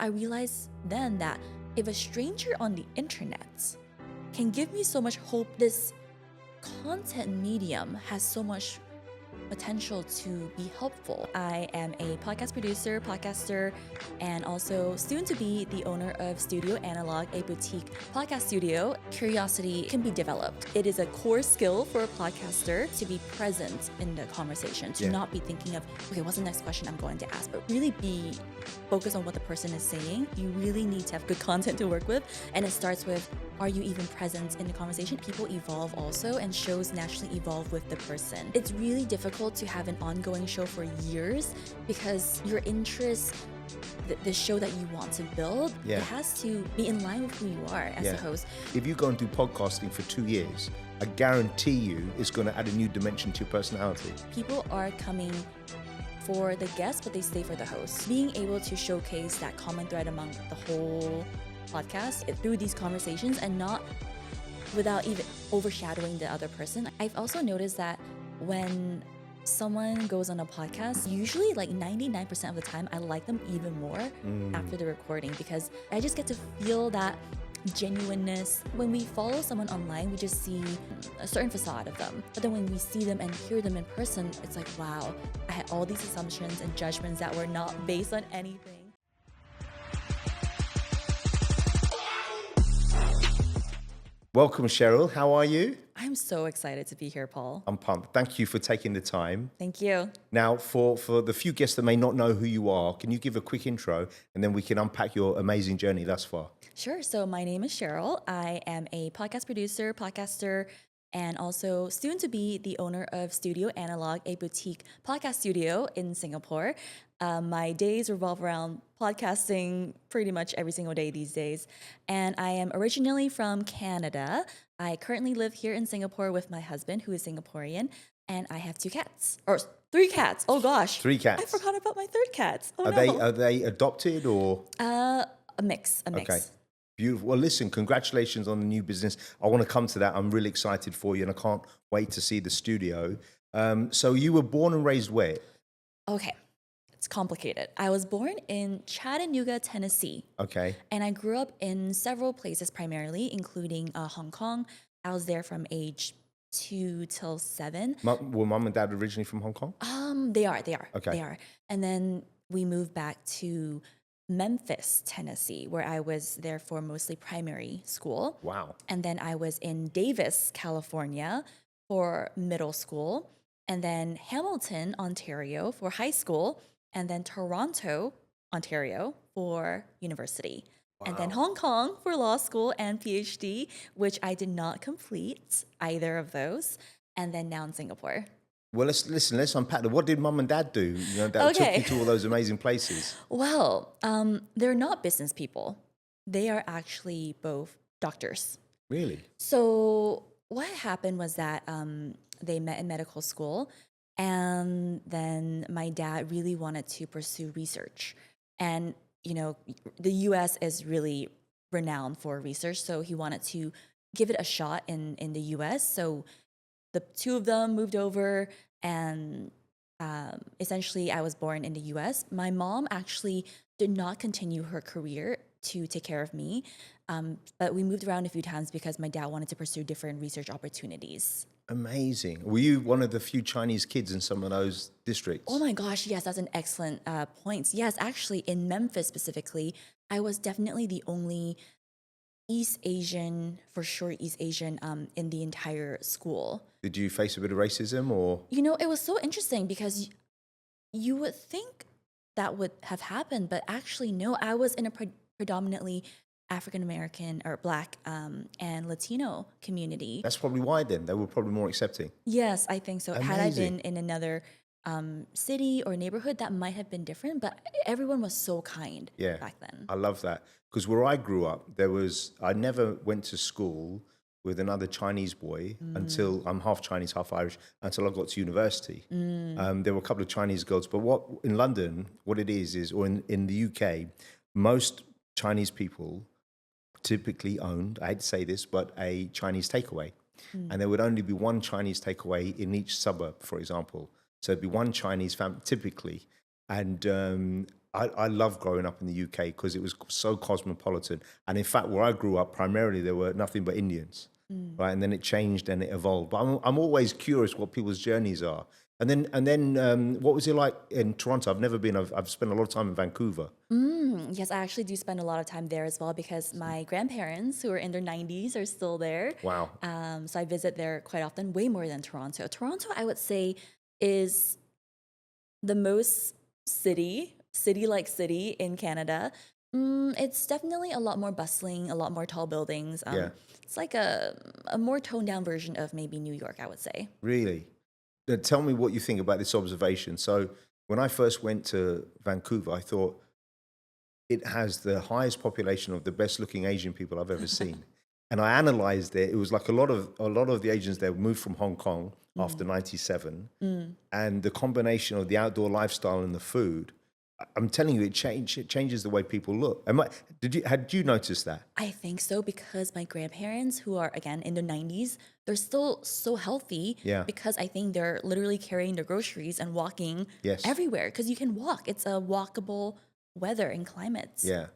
I realized then that if a stranger on the internet can give me so much hope, this content medium has so much potential to be helpful. I am a podcast producer, podcaster, and also soon to be the owner of Studio Analog, a boutique podcast studio. Curiosity can be developed. It is a core skill for a podcaster to be present in the conversation, to not be thinking of, okay, what's the next question I'm going to ask, but really be focused on what the person is saying. You really need to have good content to work with, and it starts with, are you even present in the conversation? People evolve also, and shows naturally evolve with the person. It's really difficult to have an ongoing show for years because your interests, the show that you want to build, it has to be in line with who you are as a host. If you go and do podcasting for 2 years, I guarantee you it's going to add a new dimension to your personality. People are coming for the guests, but they stay for the host. Being able to showcase that common thread among the whole podcast through these conversations and not without even overshadowing the other person. I've also noticed that when someone goes on a podcast, usually like 99% of the time, I like them even more after the recording because I just get to feel that genuineness. When we follow someone online, we just see a certain facade of them. But then when we see them and hear them in person, it's like, wow, I had all these assumptions and judgments that were not based on anything. Welcome, Cheryl. How are you? I'm so excited to be here, Paul. I'm pumped. Thank you for taking the time. Thank you. Now, for the few guests that may not know who you are, can you give a quick intro and then we can unpack your amazing journey thus far? Sure. So my name is Cheryl. I am a podcast producer, podcaster, and also soon to be the owner of Studio Analog, a boutique podcast studio in Singapore. My days revolve around podcasting pretty much every single day these days. And I am originally from Canada. I currently live here in Singapore with my husband, who is Singaporean, and I have 2 cats. Or 3 cats. Oh gosh. 3 cats. I forgot about my 3rd cat. Oh, Are they adopted or? A mix. Okay. Beautiful. Well, listen, congratulations on the new business. I want to come to that. I'm really excited for you and I can't wait to see the studio. So you were born and raised where? Okay. It's complicated. I was born in Chattanooga, Tennessee. Okay. And I grew up in several places primarily, including Hong Kong. I was there from age 2 till 7. Were mum and dad originally from Hong Kong? They are. Okay. They are. And then we moved back to Memphis, Tennessee, where I was there for mostly primary school. Wow. And then I was in Davis, California for middle school. And then Hamilton, Ontario for high school. And then Toronto, Ontario for university. Wow. And then Hong Kong for law school and PhD, which I did not complete either of those. And then now in Singapore. Well, let's unpack that. What did mum and dad do? That took you to all those amazing places. Well, they're not business people. They are actually both doctors. Really? So what happened was that they met in medical school. And then my dad really wanted to pursue research. And, the US is really renowned for research. So he wanted to give it a shot in the US. So the 2 of them moved over and essentially I was born in the US. My mom actually did not continue her career to take care of me. But we moved around a few times because my dad wanted to pursue different research opportunities. Amazing. Were you one of the few Chinese kids in some of those districts? Oh my gosh, yes, that's an excellent point. Yes, actually, in Memphis specifically, I was definitely the only East Asian in the entire school. Did you face a bit of racism or? It was so interesting because you would think that would have happened, but actually, no, I was in a predominantly African-American or Black and Latino community. That's probably why then. They were probably more accepting. Yes, I think so. Amazing. Had I been in another city or neighborhood, that might have been different, but everyone was so kind back then. I love that. Because where I grew up, I never went to school with another Chinese boy until I'm half Chinese, half Irish, until I got to university. There were a couple of Chinese girls, but in London, what it is, or in the UK, most Chinese people typically owned, I hate to say this, but a Chinese takeaway. And there would only be one Chinese takeaway in each suburb, for example. So it'd be one Chinese family typically. And I love growing up in the UK because it was so cosmopolitan. And in fact, where I grew up, primarily there were nothing but Indians, right? And then it changed and it evolved. But I'm always curious what people's journeys are. And then what was it like in Toronto? I've never been. I've spent a lot of time in Vancouver. Yes, I actually do spend a lot of time there as well because my grandparents, who are in their 90s, are still there. Wow. So I visit there quite often, way more than Toronto. Toronto, I would say, is the most city-like city in Canada. It's definitely a lot more bustling, a lot more tall buildings. Yeah. It's like a more toned down version of maybe New York, I would say. Really? Tell me what you think about this observation. So when I first went to Vancouver, I thought it has the highest population of the best looking Asian people I've ever seen. And I analyzed it. It was like a lot of the Asians there moved from Hong Kong after 97. And the combination of the outdoor lifestyle and the food, I'm telling you, it changes the way people look. Had you noticed that? I think so because my grandparents, who are again in their 90s, they're still so healthy. Yeah. Because I think they're literally carrying their groceries and walking Yes. everywhere because you can walk. It's a walkable weather and climates. Yeah.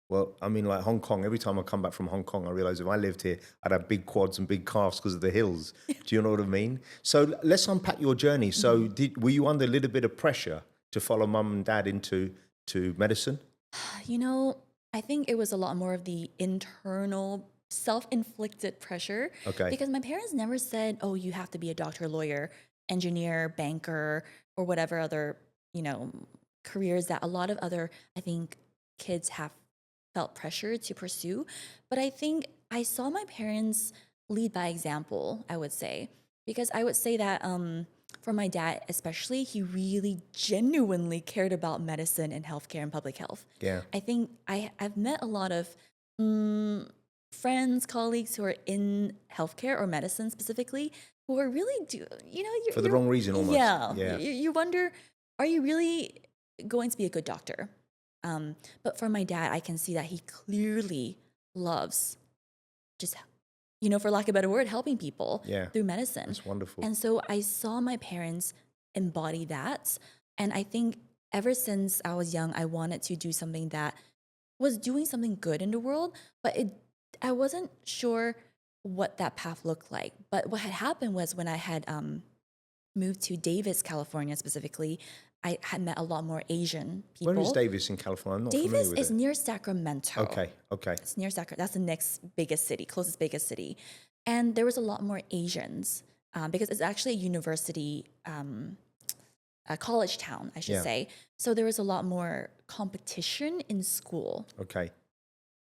Well, I mean, like Hong Kong, every time I come back from Hong Kong, I realize if I lived here, I'd have big quads and big calves because of the hills. Do you know what I mean? So let's unpack your journey. So were you under a little bit of pressure to follow mum and dad into medicine? You know, I think it was a lot more of the internal self-inflicted pressure. Okay. Because my parents never said, oh, you have to be a doctor, lawyer, engineer, banker, or whatever other, careers that a lot of other, I think, kids have felt pressure to pursue. But I think I saw my parents lead by example, I would say. Because I would say that for my dad especially, he really genuinely cared about medicine and healthcare and public health. Yeah. I think I've met a lot of friends, colleagues who are in healthcare or medicine specifically, who are really For the wrong reason almost. Yeah. You wonder, are you really going to be a good doctor? But for my dad, I can see that he clearly loves just, for lack of a better word, helping people through medicine. That's wonderful. And so I saw my parents embody that. And I think ever since I was young, I wanted to do something that was doing something good in the world, but I wasn't sure what that path looked like. But what had happened was when I had moved to Davis, California specifically, I had met a lot more Asian people. Where is Davis in California? I'm not familiar Davis with is it. near Sacramento. Okay. It's near Sacramento. That's the next biggest city, closest biggest city. And there was a lot more Asians because it's actually a university, a college town, I should say. So there was a lot more competition in school. Okay.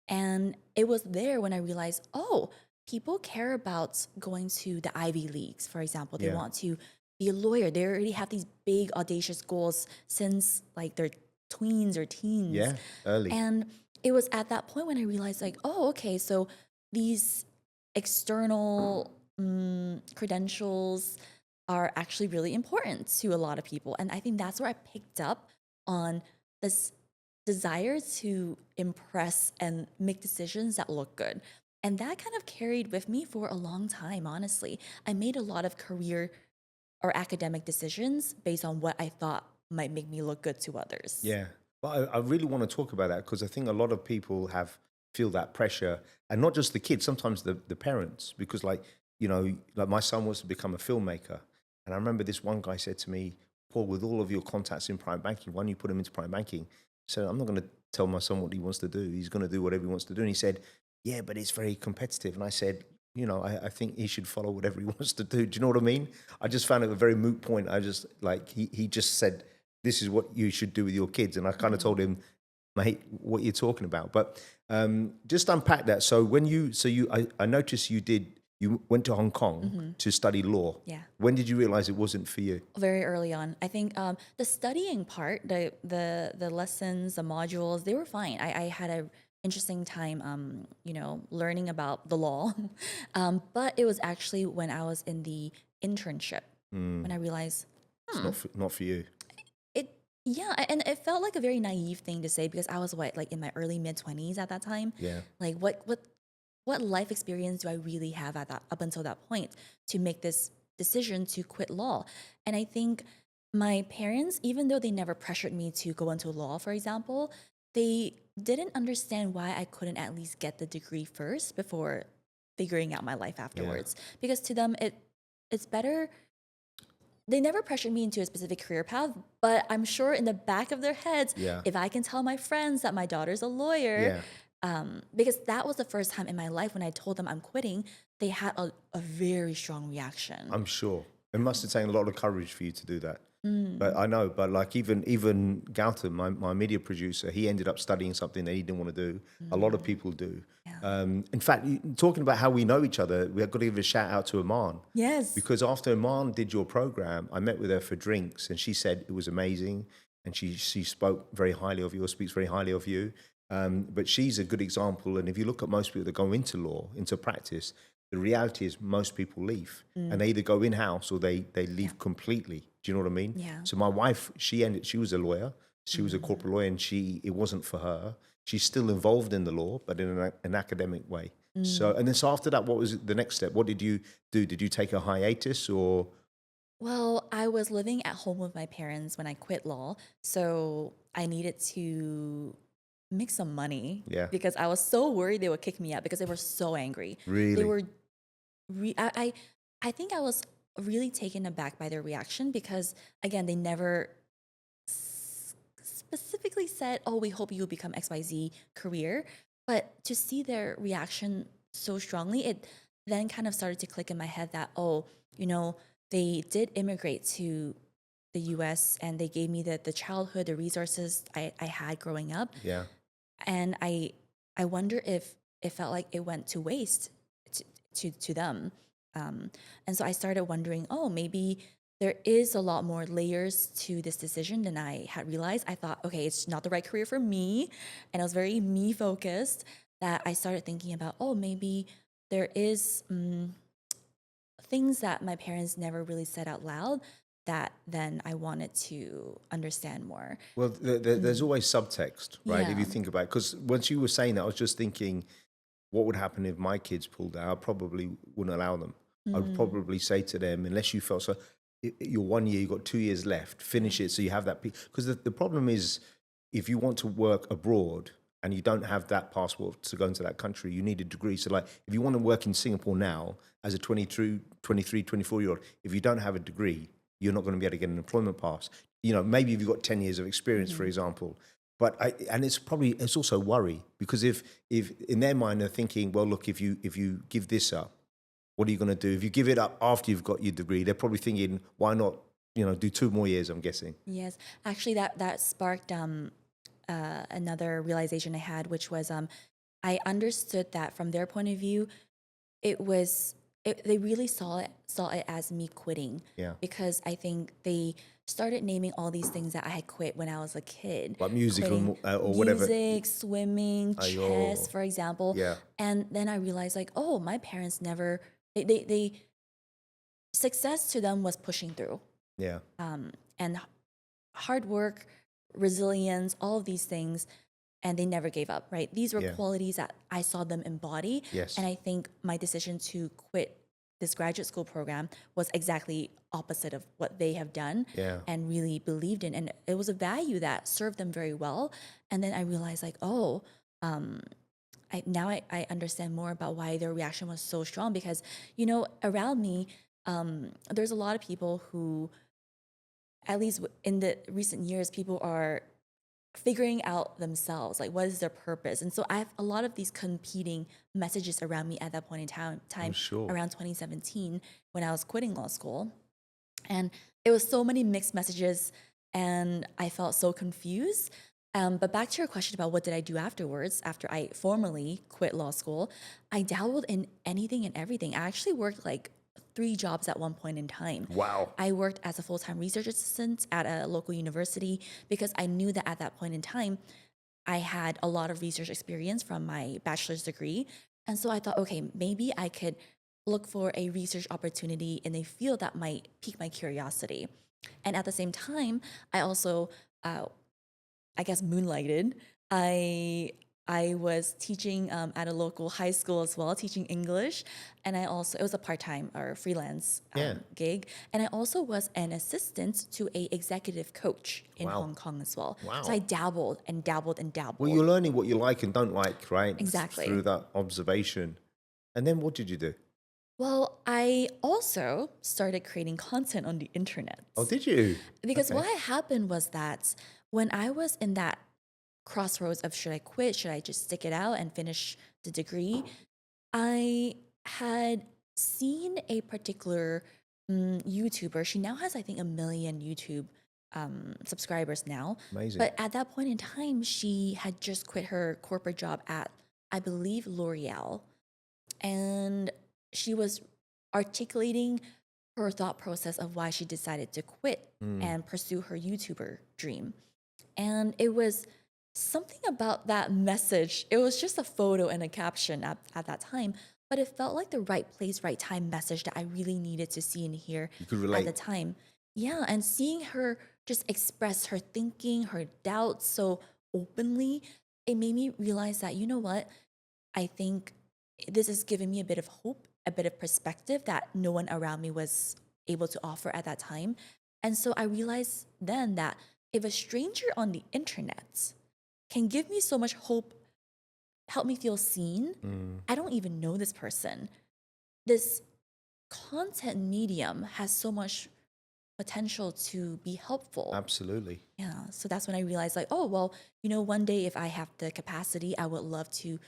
And it was there when I realized, oh, people care about going to the Ivy Leagues, for example. They want to be a lawyer. They already have these big, audacious goals since like their tweens or teens. Yeah, early. And it was at that point when I realized like, oh, okay, so these external credentials are actually really important to a lot of people. And I think that's where I picked up on this desire to impress and make decisions that look good. And that kind of carried with me for a long time, honestly. I made a lot of career or academic decisions based on what I thought might make me look good to others. Yeah. But I really want to talk about that because I think a lot of people feel that pressure, and not just the kids, sometimes the parents, because like my son wants to become a filmmaker. And I remember this one guy said to me, Paul, with all of your contacts in private banking, why don't you put him into private banking? So I'm not going to tell my son what he wants to do. He's going to do whatever he wants to do. And he said, yeah, but it's very competitive. And I said, I think he should follow whatever he wants to do. Do you know what I mean? I just found it a very moot point. I just he just said, this is what you should do with your kids. And I kind of told him, mate, what you're talking about. But just unpack that. So I noticed you went to Hong Kong to study law. Yeah. When did you realize it wasn't for you? Very early on. I think the studying part, the lessons, the modules, they were fine. I had a interesting time, learning about the law. But it was actually when I was in the internship when I realized It's not for you. And it felt like a very naive thing to say because I was in my early mid-20s at that time. Yeah. Like what life experience do I really have up until that point to make this decision to quit law? And I think my parents, even though they never pressured me to go into law, for example, they didn't understand why I couldn't at least get the degree first before figuring out my life afterwards. Because to them, it's better. They never pressured me into a specific career path, but I'm sure in the back of their heads, Yeah. if I can tell my friends that my daughter's a lawyer, because that was the first time in my life when I told them I'm quitting, they had a very strong reaction. I'm sure. It must have taken a lot of courage for you to do that. Mm. But I know, but like even Gautam, my media producer, he ended up studying something that he didn't want to do. A lot of people do. Yeah. In fact, talking about how we know each other, we've got to give a shout out to Aman. Yes. Because after Aman did your program, I met with her for drinks and she said it was amazing. And she spoke very highly of you, or speaks very highly of you. But she's a good example. And if you look at most people that go into law, into practice, the reality is most people leave. And they either go in-house or they leave completely. Do you know what I mean? Yeah. So my wife, she was a lawyer. She was a corporate lawyer and it wasn't for her. She's still involved in the law, but in an academic way. So after that, what was the next step? What did you do? Did you take a hiatus or? Well, I was living at home with my parents when I quit law. So I needed to make some money. Yeah. Because I was so worried they would kick me out because they were so angry. Really? They were, I think I was really taken aback by their reaction because, again, they never specifically said, oh, we hope you become XYZ career. But to see their reaction so strongly, it then kind of started to click in my head that, oh, they did immigrate to the US and they gave me the childhood, the resources I had growing up. Yeah. And I wonder if it felt like it went to waste to them. And so I started wondering, oh, maybe there is a lot more layers to this decision than I had realized. I thought, okay, it's not the right career for me. And I was very me focused that I started thinking about, oh, maybe there is things that my parents never really said out loud that then I wanted to understand more. Well, there's always subtext, right? If you Yeah. think about it, because once you were saying that, I was just thinking, what would happen if my kids pulled out? I probably wouldn't allow them. I would probably say to them, unless you felt so, you're 1 year, you've got 2 years left, finish it so you have that. Because the problem is, if you want to work abroad and you don't have that passport to go into that country, you need a degree. So like, if you want to work in Singapore now as a 23, 24-year-old, if you don't have a degree, you're not going to be able to get an employment pass. Maybe if you've got 10 years of experience, for example. But it's also worry, because if in their mind they're thinking, well, look, if you give this up, what are you going to do? If you give it up after you've got your degree, they're probably thinking, why not, do 2 more years, I'm guessing. Yes, actually, that sparked another realization I had, which was I understood that from their point of view, they really saw it as me quitting. Yeah. Because I think they started naming all these things that I had quit when I was a kid. Like music Quitting or whatever. Music, swimming, chess, for example. Yeah. And then I realized, like, oh, my parents never. They success to them was pushing through. Yeah. And hard work, resilience, all of these things, and they never gave up, right? These were qualities that I saw them embody. Yes. And I think my decision to quit this graduate school program was exactly opposite of what they have done and really believed in. And it was a value that served them very well. And then I realized, like, oh, I understand more about why their reaction was so strong, because, around me, there's a lot of people who, at least in the recent years, people are figuring out themselves, like, what is their purpose? And so I have a lot of these competing messages around me at that point in time sure. around 2017 when I was quitting law school. And it was so many mixed messages and I felt so confused. But back to your question about what did I do afterwards, after I formally quit law school, I dabbled in anything and everything. I actually worked like 3 jobs at one point in time. Wow. I worked as a full-time research assistant at a local university because I knew that at that point in time, I had a lot of research experience from my bachelor's degree. And so I thought, okay, maybe I could look for a research opportunity in a field that might pique my curiosity. And at the same time, I also, moonlighted. I I was teaching at a local high school as well, teaching English. And it was a part-time or freelance Yeah. gig. And I also was an assistant to a executive coach in Wow. Hong Kong as well. Wow. So I dabbled and dabbled and dabbled. Well, you're learning what you like and don't like, right? Exactly. Through that observation. And then what did you do? Well, I also started creating content on the internet. Oh, did you? Because Okay. what had happened was that when I was in that crossroads of should I quit, should I just stick it out and finish the degree, I had seen a particular YouTuber. She now has, I think, 1 million YouTube subscribers now. Amazing. But at that point in time, she had just quit her corporate job at, I believe, L'Oreal. And she was articulating her thought process of why she decided to quit and pursue her YouTuber dream. And it was something about that message. It was just a photo and a caption at that time, but it felt like the right place, right time message that I really needed to see and hear You could at relate. the time. Yeah, and seeing her just express her thinking, her doubts so openly, it made me realize that, you know what? I think this has given me a bit of hope, a bit of perspective that no one around me was able to offer at that time. And so I realized then that if a stranger on the internet can give me so much hope, help me feel seen, I don't even know this person. This content medium has so much potential to be helpful. Absolutely. Yeah. So that's when I realized, like, oh, well, one day if I have the capacity, I would love to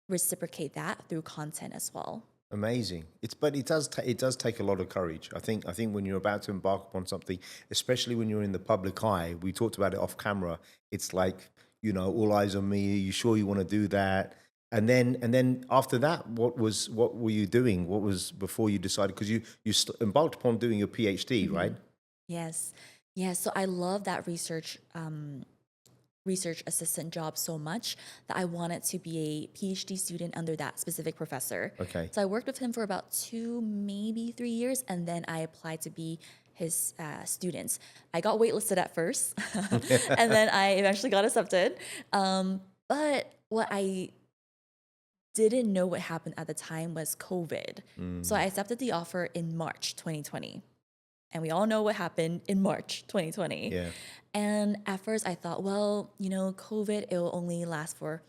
reciprocate that through content as well. Amazing. But it does take a lot of courage. I think when you're about to embark upon something, especially when you're in the public eye, we talked about it off camera. It's like, all eyes on me. Are you sure you want to do that? And then after that, what were you doing? What was before you decided? Because you embarked upon doing your PhD, right? Yes. So I love that research assistant job so much that I wanted to be a PhD student under that specific professor. Okay. So I worked with him for about 2, maybe 3 years, and then I applied to be his students. I got waitlisted at first, and then I eventually got accepted. But what I didn't know what happened at the time was COVID. So I accepted the offer in March 2020. And we all know what happened in March 2020. Yeah. And at first I thought, well, COVID, it will only last for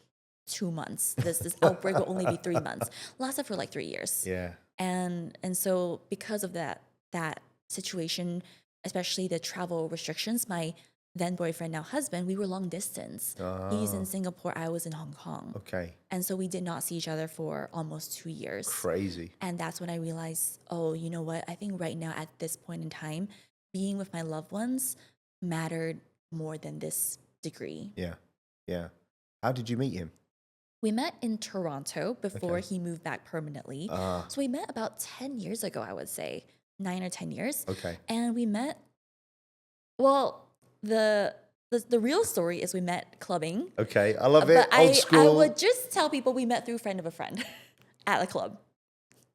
2 months. This outbreak will only be 3 months. Lasted for like 3 years. Yeah. And so because of that situation, especially the travel restrictions, my then boyfriend, now husband, we were long distance. He's in Singapore, I was in Hong Kong. Okay. And so we did not see each other for almost 2 years. Crazy. And that's when I realized, oh, you know what? I think right now at this point in time, being with my loved ones mattered more than this degree. Yeah. Yeah. How did you meet him? We met in Toronto before Okay. he moved back permanently. So we met about 10 years ago, I would say, 9 or 10 years. Okay. And we met, well, the real story is we met clubbing. Okay. I love it. But Old I school. would just tell people we met through a friend of a friend at a club.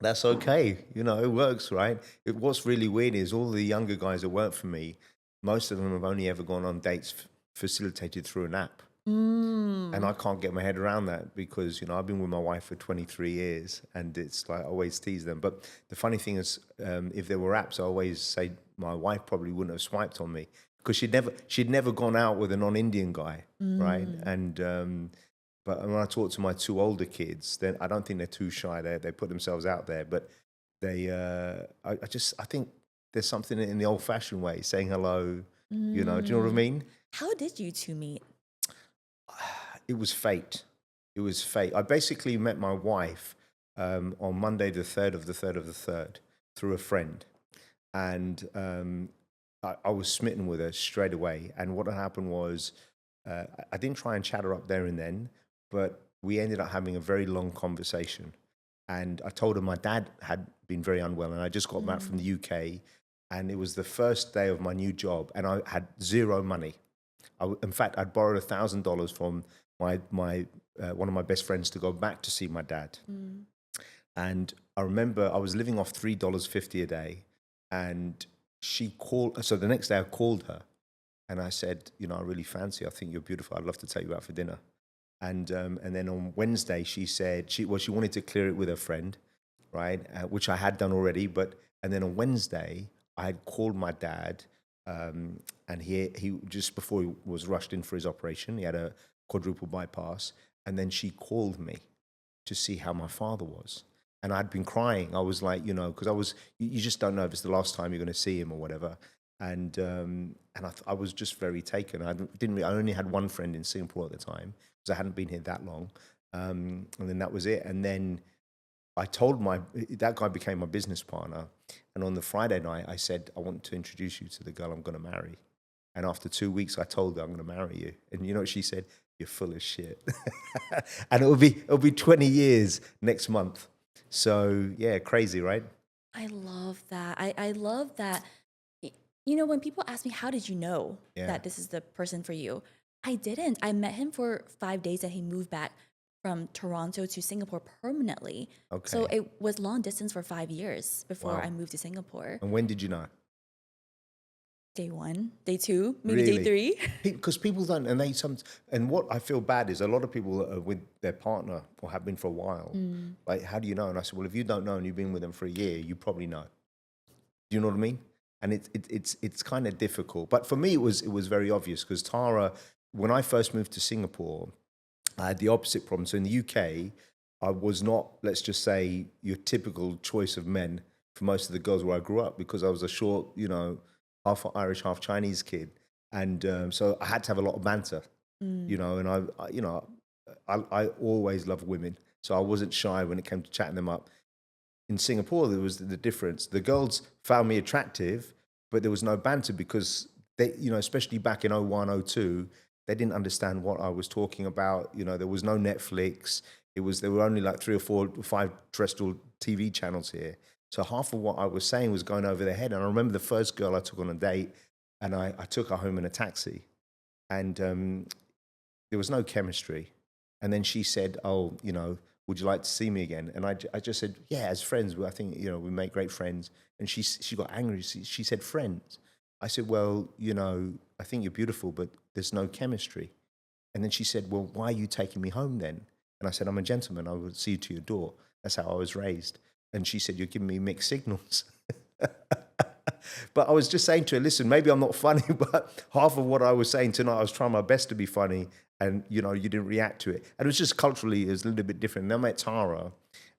That's okay. It works, right? What's really weird is all the younger guys that work for me, most of them have only ever gone on dates facilitated through an app. And I can't get my head around that because, I've been with my wife for 23 years and it's like I always tease them. But the funny thing is, if there were apps, I always say my wife probably wouldn't have swiped on me because she'd never gone out with a non-Indian guy, right? And but when I talk to my 2 older kids, then I don't think they're too shy. They put themselves out there, but they I think there's something in the old-fashioned way, saying hello. Do you know what I mean? How did you two meet? It was fate. It was fate. I basically met my wife on Monday, the 3rd of the 3rd of the 3rd, through a friend. And I was smitten with her straight away. And what had happened was I didn't try and chat her up there and then, but we ended up having a very long conversation. And I told her my dad had been very unwell and I just got back from the UK. And it was the first day of my new job and I had zero money. In fact, I'd borrowed $1,000 from my one of my best friends to go back to see my dad. And I remember I was living off $3.50 a day. And she called. So the next day I called her and I said, I really fancy you. I think you're beautiful. I'd love to take you out for dinner. And then on Wednesday she said she wanted to clear it with her friend, right? Which I had done already, and then on Wednesday I had called my dad, and he just before he was rushed in for his operation, he had a quadruple bypass, and then she called me to see how my father was. And I'd been crying. I was like, because you just don't know if it's the last time you're going to see him or whatever. And I was just very taken. I only had one friend in Singapore at the time because I hadn't been here that long. And then that was it. And then I told that guy became my business partner. And on the Friday night, I said, I want to introduce you to the girl I'm going to marry. And after 2 weeks, I told her I'm going to marry you. And you know what she said? You're full of shit. And it'll be 20 years next month. So yeah, crazy, right? I love that. I love that. When people ask me, how did you know that this is the person for you? I didn't. I met him for 5 days and he moved back from Toronto to Singapore permanently. Okay. So it was long distance for 5 years before I moved to Singapore. And when did you know? Day 1, day 2, maybe Really? day 3. Because people don't, and what I feel bad is a lot of people are with their partner or have been for a while. Like, how do you know? And I said, well, if you don't know and you've been with them for a year, you probably know. Do you know what I mean? And it's kind of difficult. But for me, it was very obvious because Tara, when I first moved to Singapore, I had the opposite problem. So in the UK, I was not, let's just say, your typical choice of men for most of the girls where I grew up because I was a short, half Irish, half Chinese kid. And so I had to have a lot of banter, and I always loved women. So I wasn't shy when it came to chatting them up. In Singapore, there was the difference. The girls found me attractive, but there was no banter because they, especially back in 01, 02, they didn't understand what I was talking about. There was no Netflix. There were only like 3 or 4 or 5 terrestrial TV channels here. So half of what I was saying was going over their head. And I remember the first girl I took on a date, and I took her home in a taxi, and there was no chemistry. And then she said, "Oh, would you like to see me again?" And I just said, "Yeah, as friends. I think we make great friends." And she got angry. She said, "Friends." I said, "Well, I think you're beautiful, but there's no chemistry." And then she said, "Well, why are you taking me home then?" And I said, "I'm a gentleman. I will see you to your door. That's how I was raised." And she said, "You're giving me mixed signals." But I was just saying to her, listen, maybe I'm not funny, but half of what I was saying tonight, I was trying my best to be funny, and you didn't react to it. And it was just culturally, it was a little bit different. And then I met Tara,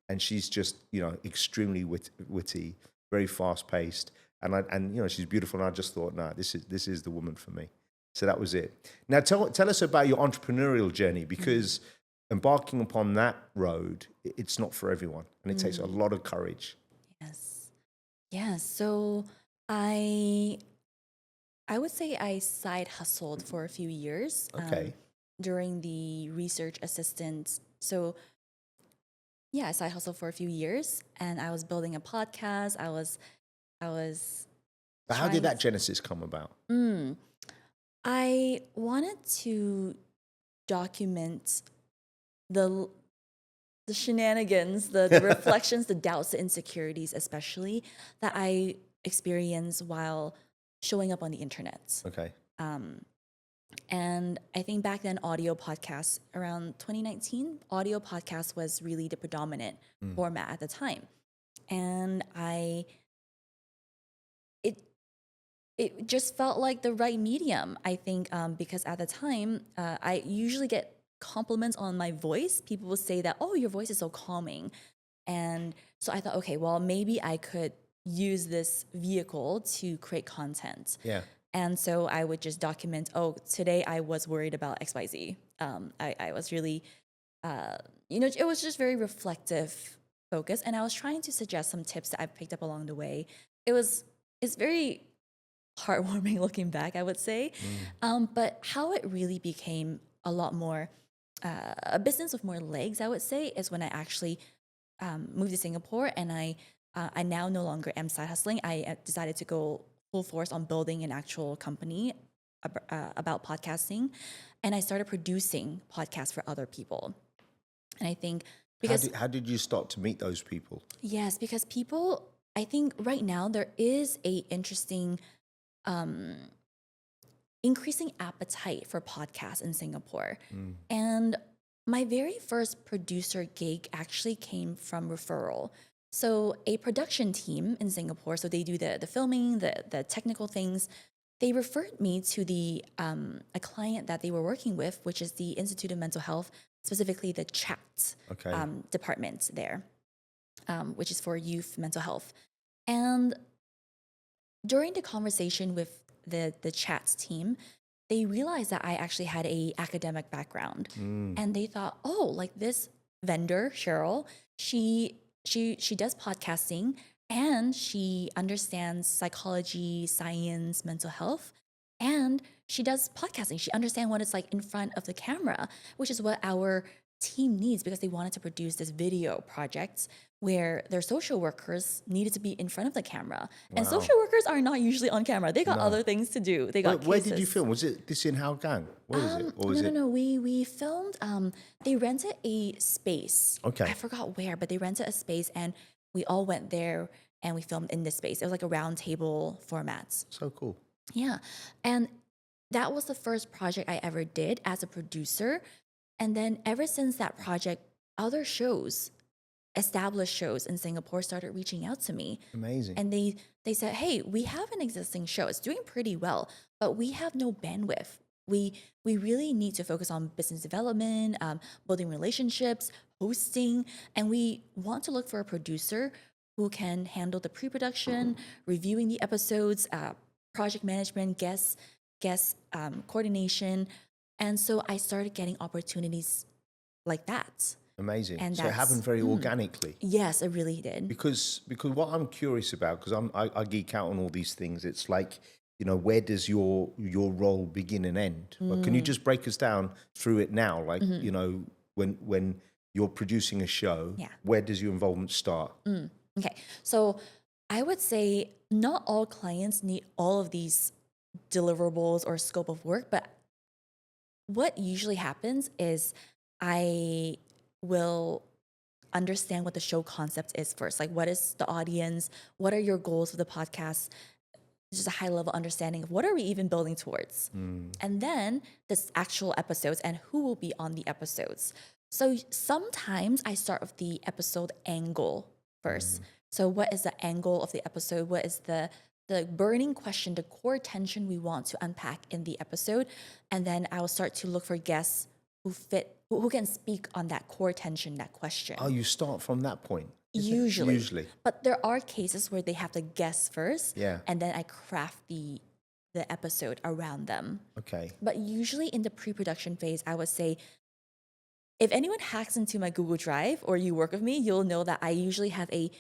and she's just, extremely witty, very fast paced, and she's beautiful. And I just thought, nah, this is the woman for me. So that was it. Now tell us about your entrepreneurial journey, because embarking upon that road, it's not for everyone, and it takes a lot of courage. Yes. So I would say I side hustled for a few years. Okay. During the research assistant. So yeah, I side hustled for a few years, and I was building a podcast. I was. But how did that genesis come about? I wanted to document the shenanigans, the reflections, the doubts, the insecurities, especially that I experience while showing up on the internet. Okay. And I think back then, audio podcasts, around 2019, audio podcast was really the predominant format at the time. And it just felt like the right medium, I think, because at the time, I usually get compliments on my voice. People will say that, "Oh, your voice is so calming." And so I thought, okay, well, maybe I could use this vehicle to create content. Yeah. And so I would just document, oh, today I was worried about XYZ. I was really, it was just very reflective focus. And I was trying to suggest some tips that I've picked up along the way. It's very heartwarming looking back, I would say. But how it really became a lot more, a business with more legs, I would say, is when I actually moved to Singapore, and I now no longer am side hustling. I decided to go full force on building an actual company about podcasting, and I started producing podcasts for other people. And I think because how did you start to meet those people? Yes, because people, I think right now there is a interesting increasing appetite for podcasts in Singapore. And My very first producer gig actually came from referral. So a production team in Singapore, so they do the filming, the technical things. They referred me to the a client that they were working with, which is the Institute of Mental Health, specifically the chat Okay. department there, which is for youth mental health. And during the conversation with the chats team, they realized that I actually had a academic background, and they thought, oh, like this vendor Cheryl, she does podcasting and she understands psychology, science, mental health, and she does podcasting. She understands what it's like in front of the camera, which is what our team needs because they wanted to produce this video project where their social workers needed to be in front of the camera. And Wow. social workers are not usually on camera. They got No. other things to do. They got Where did you cases. film? Was it this in Hougang? Where was it? Or was No, it? no, no. We filmed. They rented a space. Okay. I forgot where, but they rented a space, and we all went there and we filmed in this space. It was like a round table format. So cool. Yeah, and that was the first project I ever did as a producer. And then ever since that project, other shows, established shows in Singapore, started reaching out to me. Amazing. And they said, hey, we have an existing show. It's doing pretty well, but we have no bandwidth. We really need to focus on business development, building relationships, hosting, and we want to look for a producer who can handle the pre-production, reviewing the episodes, project management, guest coordination. And so I started getting opportunities like that. Amazing. And So it happened very organically. Yes, it really did. Because what I'm curious about, because I geek out on all these things, it's like, where does your role begin and end? But can you just break us down through it now? Like, when you're producing a show, where does your involvement start? Okay, so I would say not all clients need all of these deliverables or scope of work, but what usually happens is I will understand what the show concept is first. Like, what is the audience? What are your goals for the podcast? Just a high level understanding of what are we even building towards? And then this actual episodes and who will be on the episodes. So sometimes I start with the episode angle first. So what is the angle of the episode? What is the burning question, the core tension we want to unpack in the episode? And then I will start to look for guests who can speak on that core tension, that question. Oh, you start from that point? Usually. But there are cases where they have to guess first. Yeah. And then I craft the episode around them. Okay. But usually in the pre-production phase, I would say, if anyone hacks into my Google Drive or you work with me, you'll know that I usually have a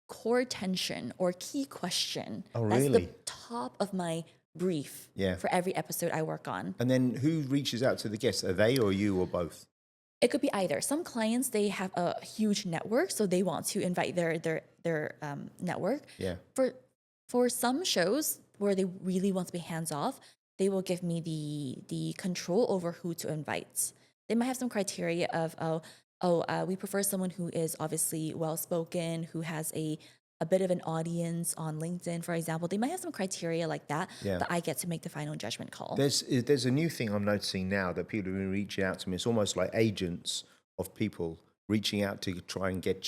core tension or key question. Oh, That's really? the top of my brief for every episode I work on. And then who reaches out to the guests? Are they or you or both? It could be either. Some clients, they have a huge network, so they want to invite their network. Yeah. For some shows where they really want to be hands off, they will give me the control over who to invite. They might have some criteria of we prefer someone who is obviously well spoken, who has a bit of an audience on LinkedIn, for example. They might have some criteria like that, but I get to make the final judgment call. There's a new thing I'm noticing now that people have been reaching out to me. It's almost like agents of people reaching out to try and get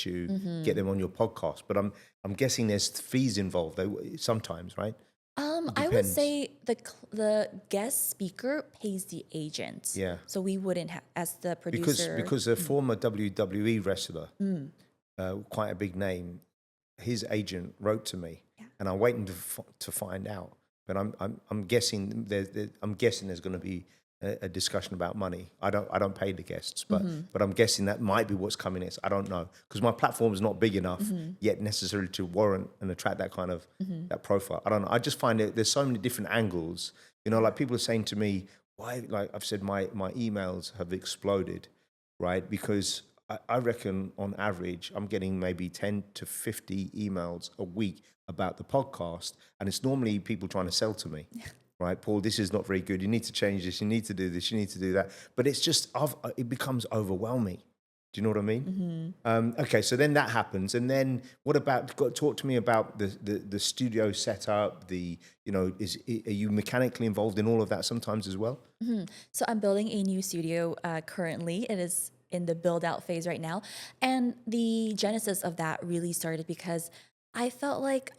them on your podcast. But I'm guessing there's fees involved sometimes, right? I would say the guest speaker pays the agent. Yeah. So we wouldn't have, as the producer. Because a former WWE wrestler, quite a big name, his agent wrote to me, and I'm waiting to find out. But I'm guessing there's going to be a discussion about money. I don't pay the guests, but I'm guessing that might be what's coming next. I don't know, because my platform is not big enough yet necessarily to warrant and attract that kind of that profile. I don't know. I just find that there's so many different angles. Like people are saying to me, why? Like I've said, my emails have exploded, right? Because I reckon on average, I'm getting maybe 10 to 50 emails a week about the podcast. And it's normally people trying to sell to me, right? Paul, this is not very good. You need to change this. You need to do this. You need to do that. But it's just, it becomes overwhelming. Do you know what I mean? Okay, so then that happens, and then what about? Talk to me about the studio setup. Are you mechanically involved in all of that sometimes as well? So I'm building a new studio currently. It is in the build out phase right now. And the genesis of that really started because I felt like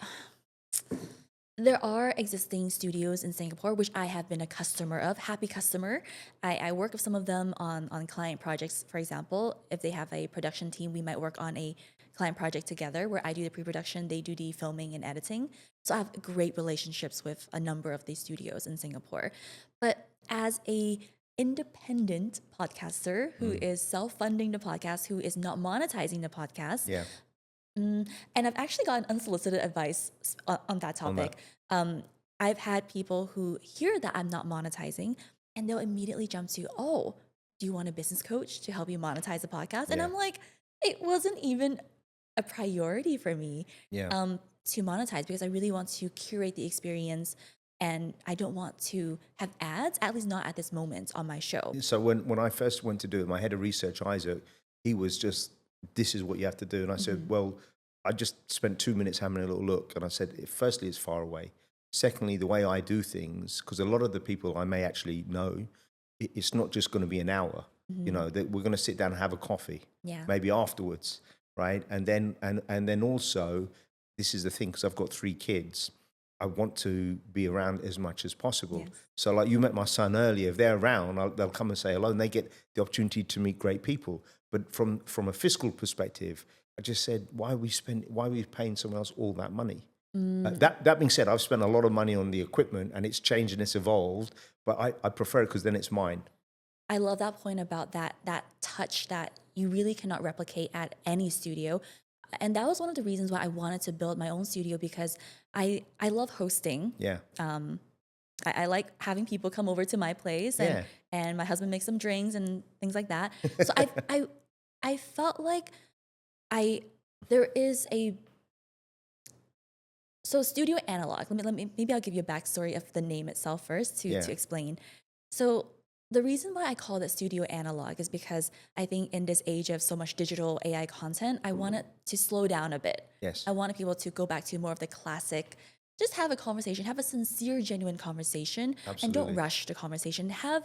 there are existing studios in Singapore, which I have been a customer of, happy customer. I work with some of them on client projects, for example. If they have a production team, we might work on a client project together where I do the pre-production, they do the filming and editing. So I have great relationships with a number of these studios in Singapore. But as a independent podcaster who is self-funding the podcast, who is not monetizing the podcast, Yeah. and I've actually gotten unsolicited advice on that topic. I've had people who hear that I'm not monetizing and they'll immediately jump to, oh, do you want a business coach to help you monetize the podcast? And Yeah. I'm like, it wasn't even a priority for me Yeah. to monetize because I really want to curate the experience and I don't want to have ads, at least not at this moment on my show. So when I first went to do it, my head of research, Isaac, he was just, this is what you have to do. And I said, well, I just spent 2 minutes having a little look. And I said, firstly, it's far away. Secondly, the way I do things, because a lot of the people I may actually know, it's not just going to be an hour. That we're going to sit down and have a coffee, maybe afterwards, right? And then also, this is the thing, because I've got 3 kids. I want to be around as much as possible. Yes. So like you met my son earlier, if they're around, they'll come and say hello and they get the opportunity to meet great people. But from a fiscal perspective, I just said, why are we paying someone else all that money? That being said, I've spent a lot of money on the equipment and it's changed and it's evolved, but I prefer it because then it's mine. I love that point about that touch that you really cannot replicate at any studio. And that was one of the reasons why I wanted to build my own studio because I love hosting. Yeah. I like having people come over to my place and my husband makes some drinks and things like that. So I felt like there is so Studio Analog. Maybe I'll give you a backstory of the name itself first to explain. So the reason why I call it Studio Analog is because I think in this age of so much digital AI content, I want it to slow down a bit. Yes. I wanted people to go back to more of the classic, just have a conversation, have a sincere, genuine conversation, and don't rush the conversation. Have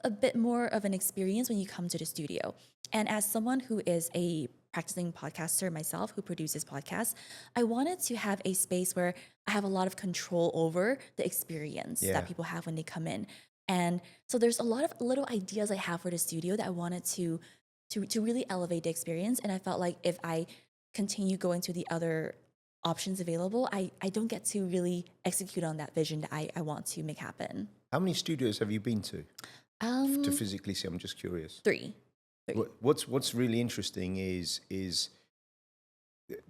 a bit more of an experience when you come to the studio. And as someone who is a practicing podcaster myself, who produces podcasts, I wanted to have a space where I have a lot of control over the experience that people have when they come in. And so there's a lot of little ideas I have for the studio that I wanted to really elevate the experience. And I felt like if I continue going to the other options available, I don't get to really execute on that vision that I want to make happen. How many studios have you been to physically see? I'm just curious. 3. What's really interesting is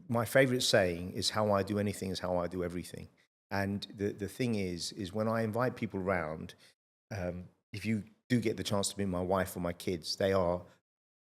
my favorite saying is how I do anything is how I do everything. And the thing is when I invite people around, if you do get the chance to meet my wife or my kids, they are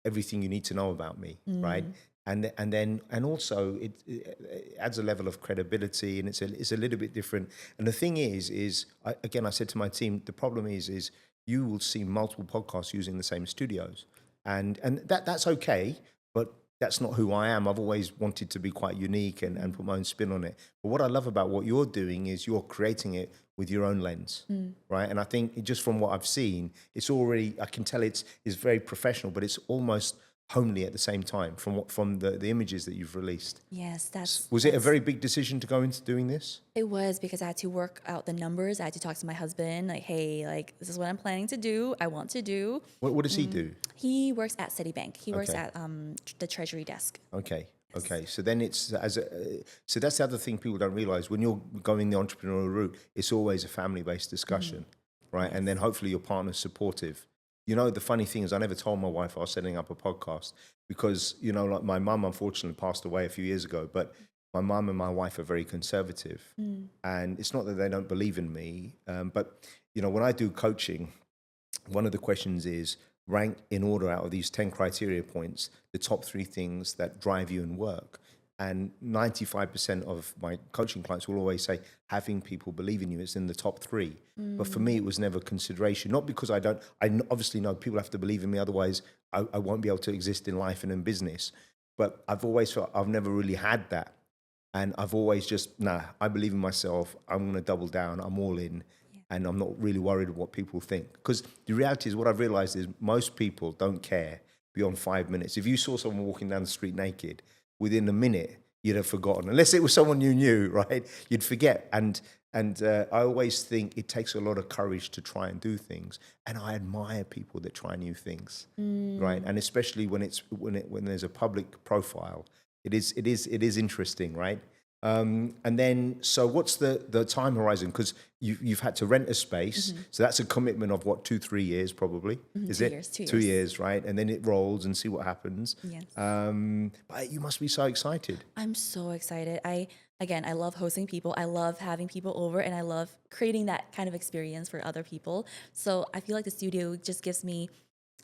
everything you need to know about me, right? And also it adds a level of credibility, and it's a little bit different. And the thing is again, I said to my team, the problem is you will see multiple podcasts using the same studios, and that's okay, but that's not who I am. I've always wanted to be quite unique and put my own spin on it. But what I love about what you're doing is you're creating it with your own lens, right? And I think just from what I've seen, it's already, I can tell it's very professional, but it's almost homely at the same time from the images that you've released. Yes, Was it a very big decision to go into doing this? It was, because I had to work out the numbers. I had to talk to my husband, like, hey, like, this is what I'm planning to do. I want to do. What does he do? He works at Citibank. He works at the treasury desk. Okay. Okay, so then so that's the other thing people don't realize. When you're going the entrepreneurial route, it's always a family-based discussion, right? And then hopefully your partner's supportive. You know, the funny thing is I never told my wife I was setting up a podcast because, you know, like my mum unfortunately passed away a few years ago, but my mum and my wife are very conservative. And it's not that they don't believe in me, but, you know, when I do coaching, one of the questions is, rank in order out of these 10 criteria points, the top 3 things that drive you in work. And 95% of my coaching clients will always say, having people believe in you is in the top three. But for me, it was never consideration. Not because obviously know people have to believe in me, otherwise I won't be able to exist in life and in business. But I've always felt I've never really had that. And I've always I believe in myself. I'm going to double down. I'm all in. And I'm not really worried what people think. Because the reality is, what I've realized is most people don't care beyond 5 minutes. If you saw someone walking down the street naked, within a minute, you'd have forgotten. Unless it was someone you knew, right? You'd forget. And I always think it takes a lot of courage to try and do things. And I admire people that try new things, right? And especially when there's a public profile, it is interesting, right? And then, so what's the time horizon? Because you've had to rent a space, so that's a commitment of what, 2-3 years probably, is it? 2 2 years, right? And then it rolls and see what happens. Yes. But you must be so excited. I'm so excited. I love hosting people. I love having people over, and I love creating that kind of experience for other people. So I feel like the studio just gives me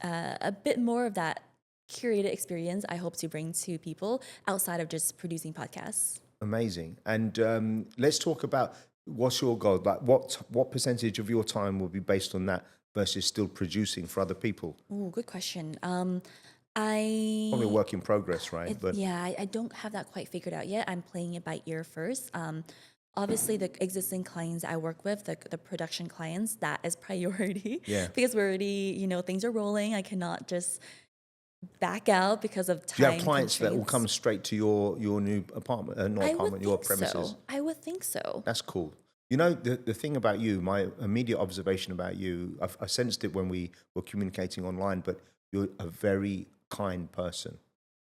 a bit more of that curated experience I hope to bring to people outside of just producing podcasts. Amazing. And let's talk about, what's your goal? Like what percentage of your time will be based on that versus still producing for other people? Ooh, good question. Probably a work in progress, right? I don't have that quite figured out yet. I'm playing it by ear first. Obviously, the existing clients I work with, the production clients, that is priority. Yeah. Because we're already, things are rolling. I cannot just back out because of time. Do you have clients that will come straight to your new apartment, your premises? So. I would think so. That's cool. The thing about you, my immediate observation about you, I sensed it when we were communicating online, but you're a very kind person,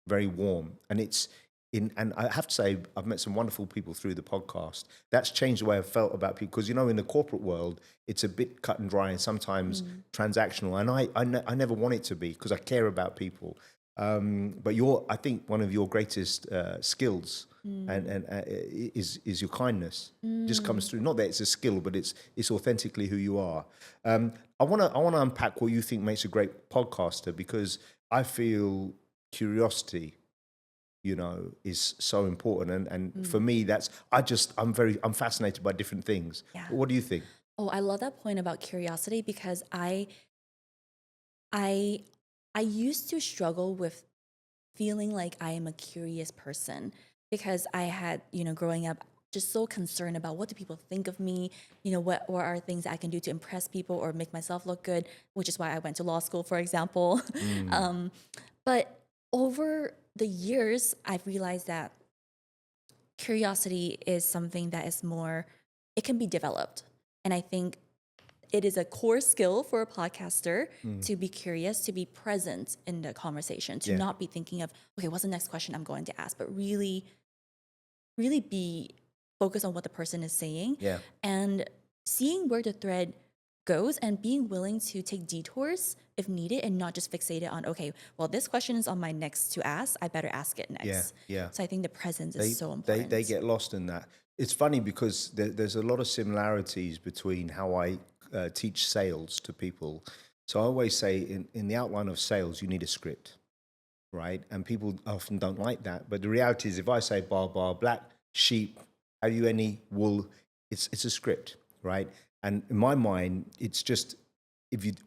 very warm. And I have to say, I've met some wonderful people through the podcast. That's changed the way I've felt about people. Because, in the corporate world, it's a bit cut and dry and sometimes transactional. And I never want it to be, because I care about people. But I think one of your greatest skills is your kindness. Just comes through. Not that it's a skill, but it's authentically who you are. I want to unpack what you think makes a great podcaster, because I feel curiosity, is so important. And for me, I'm fascinated by different things. Yeah. What do you think? Oh, I love that point about curiosity, because I used to struggle with feeling like I am a curious person, because I had, growing up, just so concerned about what do people think of me, what are things I can do to impress people or make myself look good, which is why I went to law school, for example. But over the years, I've realized that curiosity is something that is it can be developed. And I think it is a core skill for a podcaster to be curious, to be present in the conversation, to not be thinking of, okay, what's the next question I'm going to ask, but really, really be focused on what the person is saying and seeing where the thread goes and being willing to take detours if needed, and not just fixated on, okay, well, this question is on my next to ask, I better ask it next. Yeah. So I think the presence is so important. They get lost in that. It's funny because there's a lot of similarities between how I teach sales to people. So I always say in the outline of sales, you need a script, right? And people often don't like that. But the reality is, if I say bar, black sheep, have you any wool? It's a script, right? And in my mind, it's just,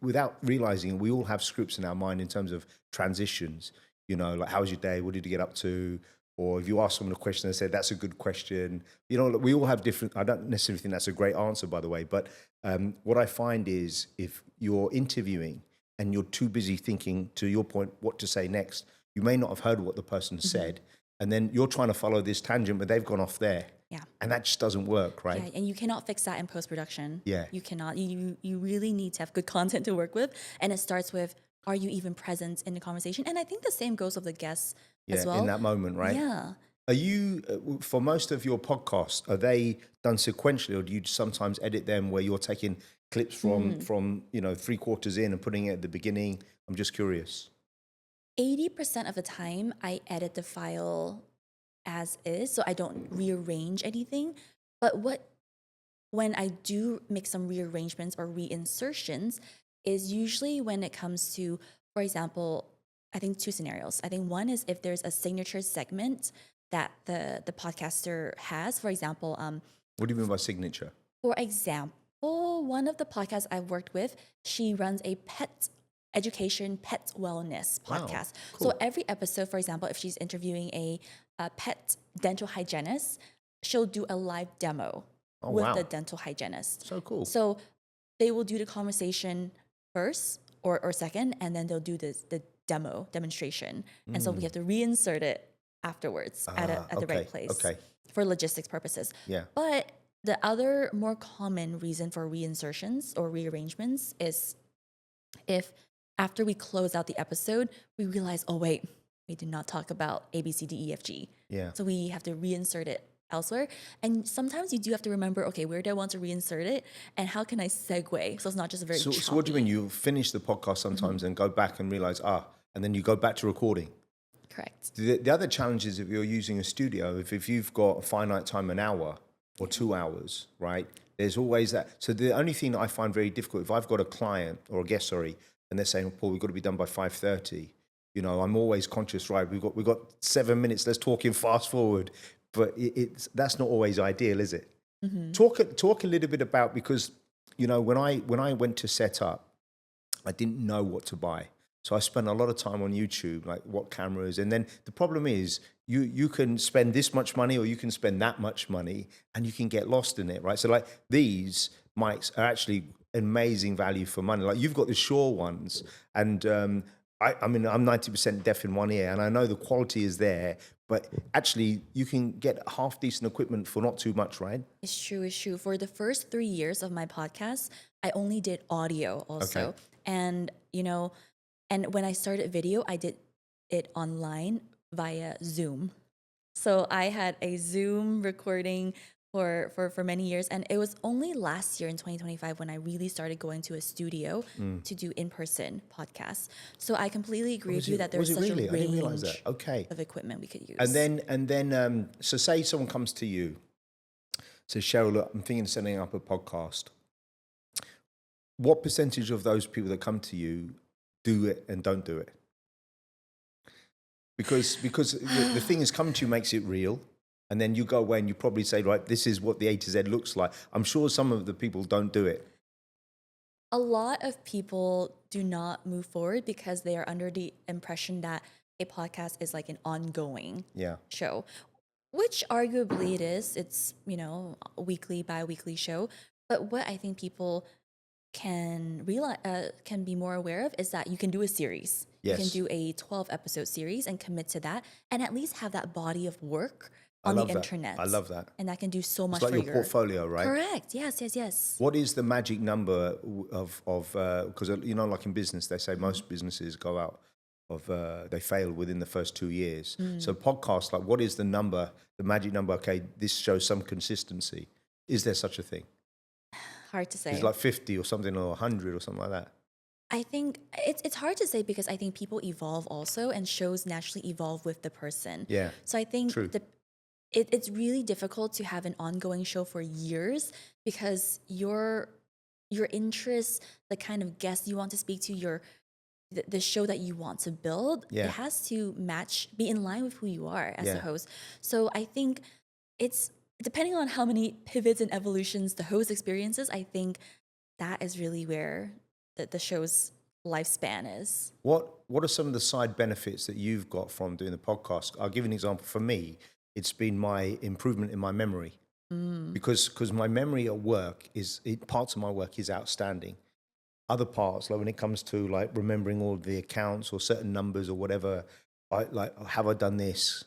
without realizing it, we all have scripts in our mind in terms of transitions, like, how was your day? What did you get up to? Or if you ask someone a question and say, that's a good question. We all have different, I don't necessarily think that's a great answer, by the way. But what I find is, if you're interviewing and you're too busy thinking, to your point, what to say next, you may not have heard what the person said. And then you're trying to follow this tangent, but they've gone off there. Yeah. And that just doesn't work, right? Yeah, and you cannot fix that in post-production. Yeah. You cannot. You really need to have good content to work with. And it starts with, are you even present in the conversation? And I think the same goes with the guests as well. In that moment, right? Yeah. Are you, for most of your podcasts, are they done sequentially, or do you sometimes edit them where you're taking clips from 3/4 in and putting it at the beginning? I'm just curious. 80% of the time, I edit the file as is, so I don't rearrange anything. But when I do make some rearrangements or reinsertions is usually when it comes to, for example, I think 2 scenarios. I think one is if there's a signature segment that the podcaster has. For example, What do you mean by signature? one of the podcasts I've worked with, she runs a pet education, pet wellness Wow, podcast. cool. So every episode, for example, if she's interviewing a pet dental hygienist, she'll do a live demo Oh, with wow. the dental hygienist. So cool. So they will do the conversation first or second, and then they'll do the demonstration. And so we have to reinsert it afterwards at the right place for logistics purposes. Yeah. But the other more common reason for reinsertions or rearrangements is if after we close out the episode, we realize, oh wait, we did not talk about A, B, C, D, E, F, G. Yeah. So we have to reinsert it elsewhere. And sometimes you do have to remember, okay, where do I want to reinsert it? And how can I segue? So it's not just a very So choppy. what do you mean? You finish the podcast sometimes and go back and realize, and then you go back to recording. Correct. The other challenge is if you're using a studio, if you've got a finite time, an hour or 2 hours, right? There's always that. So the only thing that I find very difficult, if I've got a client or a guest, and they're saying, Paul, we've got to be done by 5:30. You know, I'm always conscious, right? We've got 7 minutes. Let's talk in fast forward. But that's not always ideal, is it? Mm-hmm. Talk a little bit about, because, you know, when I went to set up, I didn't know what to buy. So I spent a lot of time on YouTube, like what cameras. And then the problem is you can spend this much money or you can spend that much money and you can get lost in it, right? So like these mics are actually amazing value for money. Like you've got the Shure ones, and I mean, I'm 90% deaf in one ear, and I know the quality is there, but actually you can get half decent equipment for not too much, right? It's true. For the first 3 years of my podcast, I only did audio also. Okay. And, you know, and when I started video, I did it online via Zoom. So I had a Zoom recording for many years. And it was only last year in 2025 when I really started going to a studio to do in-person podcasts. So I completely agree with you that there's such really? a I didn't realize range that. Okay. of equipment we could use. And then, so say someone comes to you, says, Cheryl, look, I'm thinking of setting up a podcast. What percentage of those people that come to you do it and don't do it? Because the thing is, coming to you makes it real. And then you go away and you probably say, right, this is what the A to Z looks like. I'm sure some of the people don't do it. A lot of people do not move forward because they are under the impression that a podcast is like an ongoing show, which arguably it is. It's, you know, a weekly, bi-weekly show. But what I think people can realize, can be more aware of is that you can do a series. Yes. You can do a 12-episode series and commit to that and at least have that body of work on the internet. I love that. And that can do so much it's like for your portfolio, right? Correct. Yes. What is the magic number of because, you know, like in business, they say most businesses go out of, they fail within the first 2 years. So podcasts, like what is the number, the magic number? Okay, this shows some consistency. Is there such a thing? Hard to say. It's like 50 or something, or 100 or something like that. I think it's hard to say because I think people evolve also, and shows naturally evolve with the person. Yeah. So I think True. it's really difficult to have an ongoing show for years because your interests, the kind of guests you want to speak to, the show that you want to build, it has to be in line with who you are as a host. So I think it's depending on how many pivots and evolutions the host experiences, I think that is really where the show's lifespan is. What are some of the side benefits that you've got from doing the podcast? I'll give you an example. For me, it's been my improvement in my memory, because my memory at work parts of my work is outstanding. Other parts, like when it comes to like remembering all of the accounts or certain numbers or whatever, have I done this?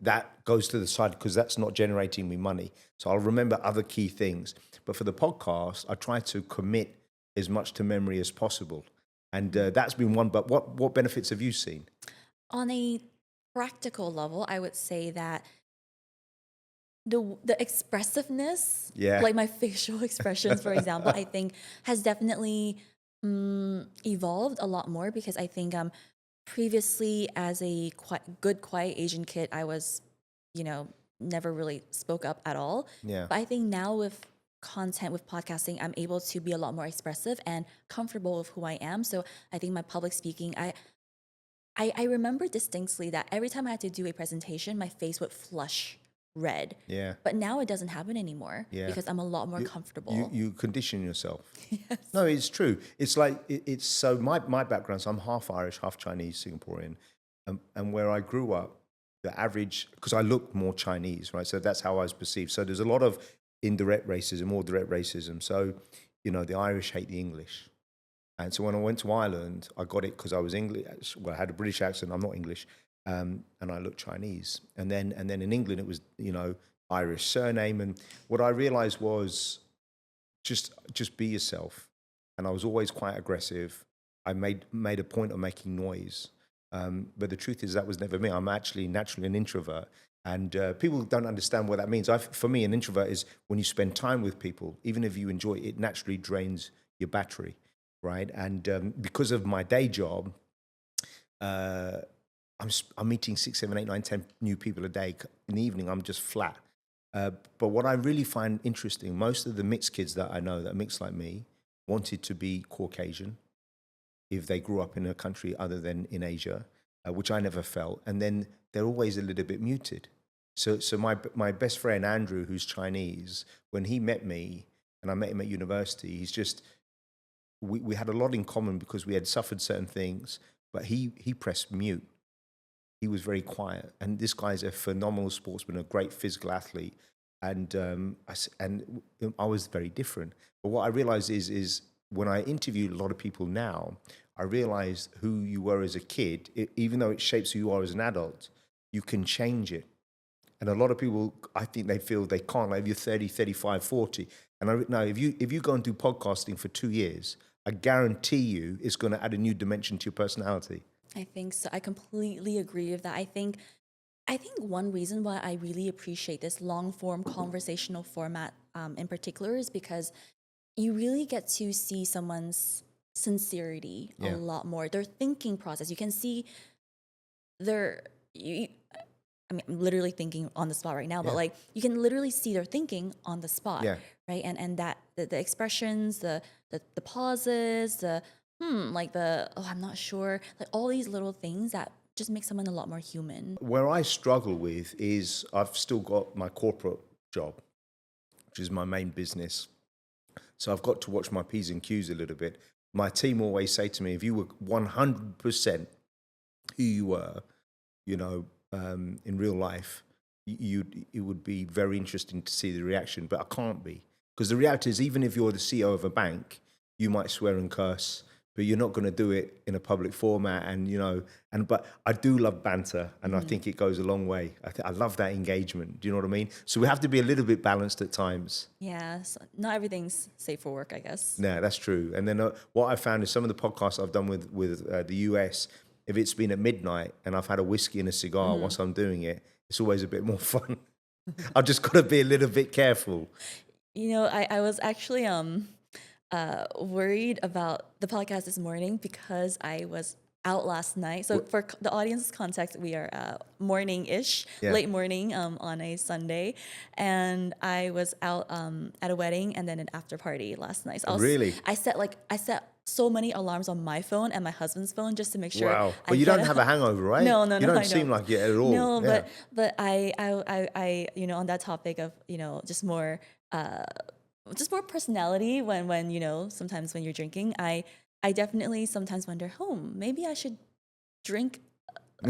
That goes to the side because that's not generating me money. So I'll remember other key things. But for the podcast, I try to commit as much to memory as possible. And that's been one. But what benefits have you seen? On a practical level, I would say that the expressiveness, like my facial expressions, for example, I think has definitely evolved a lot more because I think previously as a good, quiet Asian kid, I was, you know, never really spoke up at all. Yeah. But I think now with content, with podcasting, I'm able to be a lot more expressive and comfortable with who I am. So I think my public speaking, I remember distinctly that every time I had to do a presentation, my face would flush red. Yeah. But now it doesn't happen anymore Yeah. because I'm a lot more You, comfortable. you condition yourself. Yes. No, it's true. It's like, it's so my background, so I'm half Irish, half Chinese, Singaporean. And where I grew up, the average, because I look more Chinese, right? So that's how I was perceived. So there's a lot of indirect racism, more direct racism. So, the Irish hate the English. And so when I went to Ireland, I got it because I was English. Well, I had a British accent. I'm not English, and I looked Chinese. And then in England, it was Irish surname. And what I realized was just be yourself. And I was always quite aggressive. I made a point of making noise. But the truth is that was never me. I'm actually naturally an introvert. And people don't understand what that means. For me, an introvert is when you spend time with people, even if you enjoy it, it naturally drains your battery, right? And because of my day job, I'm meeting 6, 7, 8, 9, 10 new people a day. In the evening, I'm just flat. But what I really find interesting, most of the mixed kids that I know that are mixed like me wanted to be Caucasian if they grew up in a country other than in Asia, which I never felt. And then they're always a little bit muted. So my best friend, Andrew, who's Chinese, when he met me, and I met him at university, we had a lot in common because we had suffered certain things, but he pressed mute. He was very quiet. And this guy's a phenomenal sportsman, a great physical athlete. And I was very different. But what I realized is when I interview a lot of people now, I realized who you were as a kid, even though it shapes who you are as an adult, you can change it. And a lot of people, I think they feel they can't, like if you're 30, 35, 40. And now if you go and do podcasting for 2 years, I guarantee you it's going to add a new dimension to your personality. I think so. I completely agree with that. I think one reason why I really appreciate this long form conversational format in particular is because you really get to see someone's sincerity a lot more. Their thinking process. You can see I mean, I'm literally thinking on the spot right now, but like you can literally see their thinking on the spot, right? And that the expressions, the pauses, like I'm not sure, like all these little things that just make someone a lot more human. Where I struggle with is I've still got my corporate job, which is my main business. So I've got to watch my P's and Q's a little bit. My team always say to me, if you were 100% who you were, in real life, it would be very interesting to see the reaction, but I can't be. Because the reality is, even if you're the CEO of a bank, you might swear and curse, but you're not going to do it in a public format. But I do love banter, and I think it goes a long way. I love that engagement. Do you know what I mean? So we have to be a little bit balanced at times. Yeah, so not everything's safe for work, I guess. No, that's true. And then what I found is some of the podcasts I've done with the US, if it's been at midnight and I've had a whiskey and a cigar whilst I'm doing it, it's always a bit more fun. I've just got to be a little bit careful. I was actually worried about the podcast this morning because I was out last night. So for the audience's context, we are morning-ish, late morning on a Sunday. And I was out at a wedding and then an after party last night. So Really? I set so many alarms on my phone and my husband's phone just to make sure. Wow. But you don't have a hangover, right? No, you don't seem like it at all. No, but I on that topic of, just more personality when sometimes when you're drinking, I definitely sometimes wonder, maybe I should drink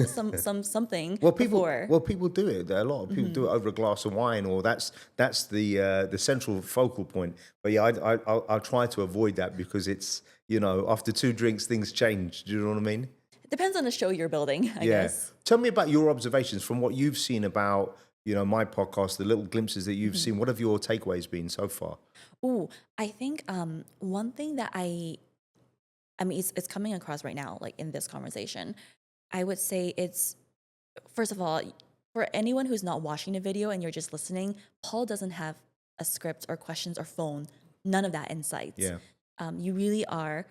something before. People do it. A lot of people do it over a glass of wine, or that's the central focal point. But yeah, I'll try to avoid that because it's after 2 drinks things change. Do you know what I mean? It depends on the show you're building, I guess. Tell me about your observations from what you've seen about my podcast, the little glimpses that you've seen. What have your takeaways been so far? I think one thing that I mean, it's coming across right now, like in this conversation. I would say it's, first of all, for anyone who's not watching the video and you're just listening, Paul doesn't have a script or questions or phone, none of that insights. Yeah. You really are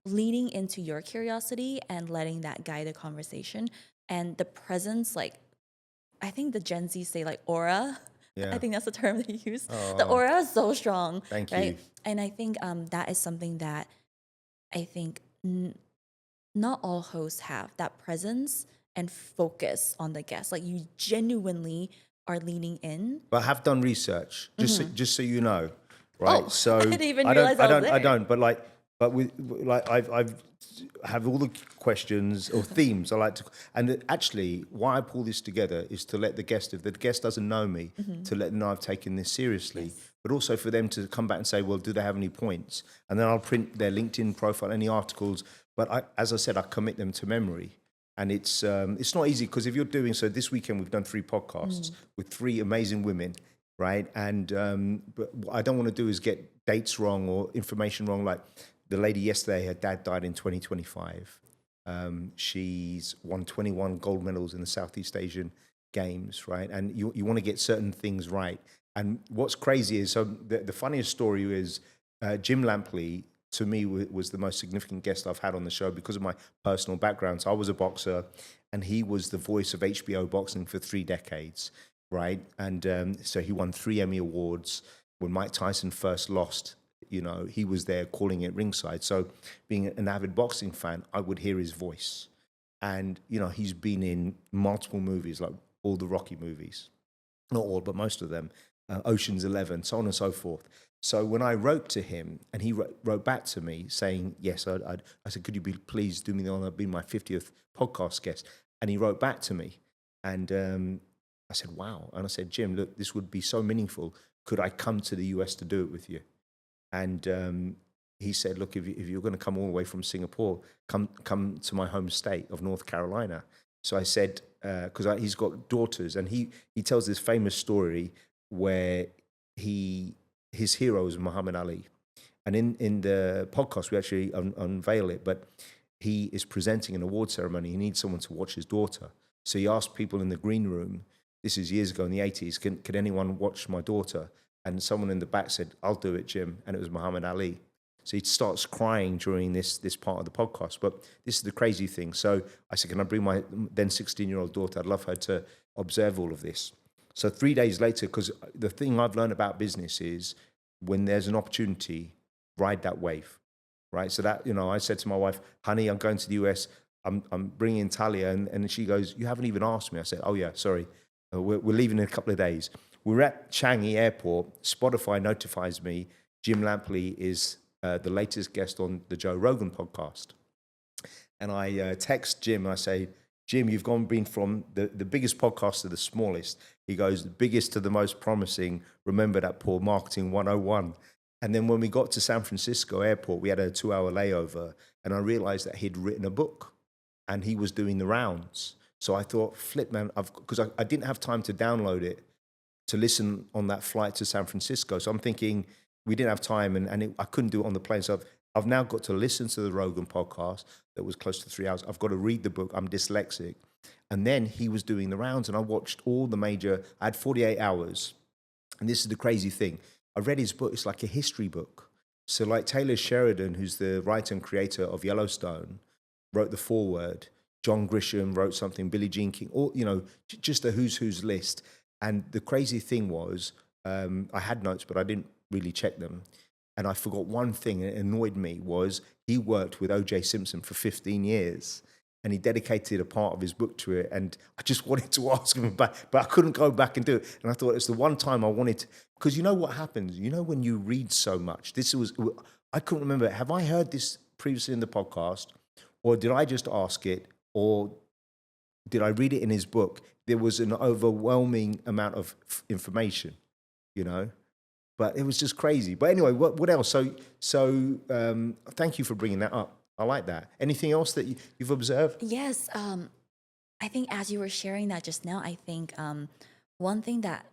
leaning into your curiosity and letting that guide the conversation. And the presence, like, I think the Gen Z say like aura. Yeah. I think that's the term they use. The aura is so strong. Thank right? you. And I think that is something that I think not all hosts have that presence and focus on the guest. Like you genuinely are leaning in. But I have done research, just so you know, right? Oh, So I didn't even realize I was there. I don't. But I've have all the questions or themes I like to. And actually, why I pull this together is to let the guest, if the guest doesn't know me, to let them know I've taken this seriously. Yes. But also for them to come back and say, well, do they have any points? And then I'll print their LinkedIn profile, any articles. But as I said, I commit them to memory. And it's not easy because if you're doing so, this weekend we've done 3 podcasts with 3 amazing women, right? And but what I don't want to do is get dates wrong or information wrong. Like the lady yesterday, her dad died in 2025. She's won 21 gold medals in the Southeast Asian Games, right? And you want to get certain things right. And what's crazy is, so the funniest story is Jim Lampley, to me, was the most significant guest I've had on the show because of my personal background. So I was a boxer, and he was the voice of HBO boxing for 3 decades, right? And so he won 3 Emmy Awards. When Mike Tyson first lost, he was there calling it ringside. So being an avid boxing fan, I would hear his voice. And, he's been in multiple movies, like all the Rocky movies. Not all, but most of them. Ocean's 11, so on and so forth. So when I wrote to him, and he wrote back to me saying, yes, I said, could you please do me the honor of being my 50th podcast guest? And he wrote back to me. And I said, wow. And I said, Jim, look, this would be so meaningful. Could I come to the US to do it with you? And he said, look, if you're going to come all the way from Singapore, come to my home state of North Carolina. So I said, because he's got daughters, and he tells this famous story where his hero is Muhammad Ali. And in the podcast, we actually unveil it, but he is presenting an award ceremony. He needs someone to watch his daughter. So he asked people in the green room, this is years ago in the 80s, can anyone watch my daughter? And someone in the back said, I'll do it, Jim. And it was Muhammad Ali. So he starts crying during this part of the podcast. But this is the crazy thing. So I said, can I bring my then 16-year-old daughter? I'd love her to observe all of this. So 3 days later, because the thing I've learned about business is when there's an opportunity, ride that wave, right? So that, I said to my wife, honey, I'm going to the US. I'm bringing Talia. And she goes, you haven't even asked me. I said, oh, yeah, sorry. We're leaving in a couple of days. We're at Changi Airport. Spotify notifies me Jim Lampley is the latest guest on the Joe Rogan podcast. And I text Jim and I say, Jim, you've been from the biggest podcast to the smallest. He goes, the biggest to the most promising. Remember that, Paul, Marketing 101. And then when we got to San Francisco airport, we had a 2-hour layover. And I realized that he'd written a book and he was doing the rounds. So I thought, flip, man, because I didn't have time to download it to listen on that flight to San Francisco. So I'm thinking we didn't have time and I couldn't do it on the plane. So I've now got to listen to the Rogan podcast that was close to 3 hours. I've got to read the book. I'm dyslexic. And then he was doing the rounds and I watched all the I had 48 hours. And this is the crazy thing. I read his book. It's like a history book. So like Taylor Sheridan, who's the writer and creator of Yellowstone, wrote the foreword. John Grisham wrote something, Billie Jean King, all, just a who's list. And the crazy thing was, I had notes, but I didn't really check them. And I forgot one thing, and it annoyed me, was he worked with O.J. Simpson for 15 years, and he dedicated a part of his book to it. And I just wanted to ask him about it, but I couldn't go back and do it. And I thought it's the one time I wanted to, because you know what happens? When you read so much, I couldn't remember, have I heard this previously in the podcast, or did I just ask it, or did I read it in his book? There was an overwhelming amount of information, but it was just crazy. But anyway, what else? So thank you for bringing that up. I like that. Anything else that you've observed? Yes. I think as you were sharing that just now, I think one thing that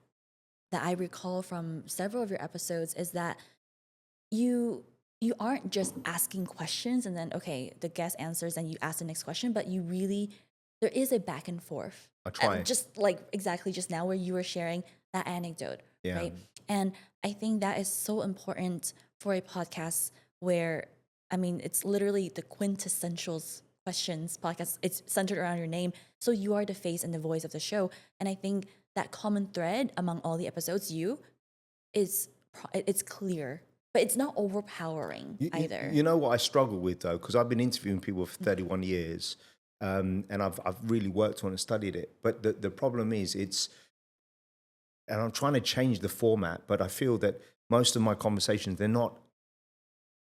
I recall from several of your episodes is that you aren't just asking questions and then, okay, the guest answers and you ask the next question, but there is a back and forth. I try. Just like exactly just now where you were sharing that anecdote, yeah. Right? And I think that is so important for a podcast where, it's literally the Quintessential Questions Podcast. It's centered around your name. So you are the face and the voice of the show. And I think that common thread among all the episodes, it's clear. but it's not overpowering either. You know what I struggle with though, because I've been interviewing people for 31 years, and I've really worked on and studied it. But the problem is and I'm trying to change the format, but I feel that most of my conversations, they're not